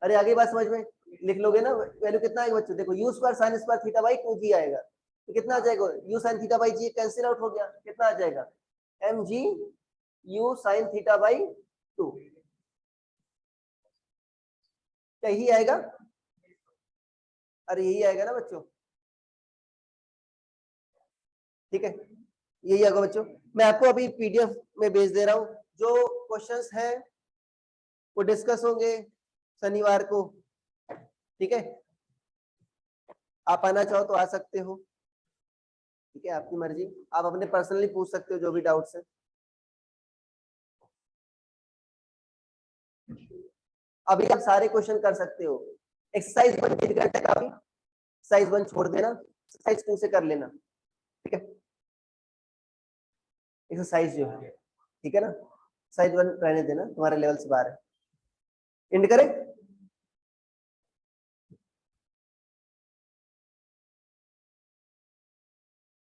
अरे आगे बात समझ में? लिख लोगे ना, वैल्यू कितना आएगा बच्चों? देखो U square sine square theta by 2g आएगा। तो कितना आ जाएगा? U sine theta by G cancel out हो गया, कितना आ जाएगा? M G U sine theta by 2। क्या यही आएगा? अरे यही आएगा ना बच्चों, ठीक है, यही आएगा बच्चों। मैं आपको अभी पीडीएफ में भेज दे रहा हूँ, जो क्वेश्चंस हैं वो डिस्कस होंगे शनिवार को, ठीक है? आप आना चाहो तो आ सकते हो, ठीक है, आपकी मर्जी। आप अपने पर्सनली पूछ सकते हो जो भी डाउट्स है। अभी आप सारे क्वेश्चन कर सकते हो। एक्सरसाइज 1 3 घंटे का, अभी एक्सरसाइज 1 छोड़ देना, एक्सरसाइज 2 से कर लेना, ठीक है? एक्सरसाइज जो है, ठीक है ना, एक्सरसाइज 1 रहने देना, तुम्हारे लेवल से बाहर है। एंड करें?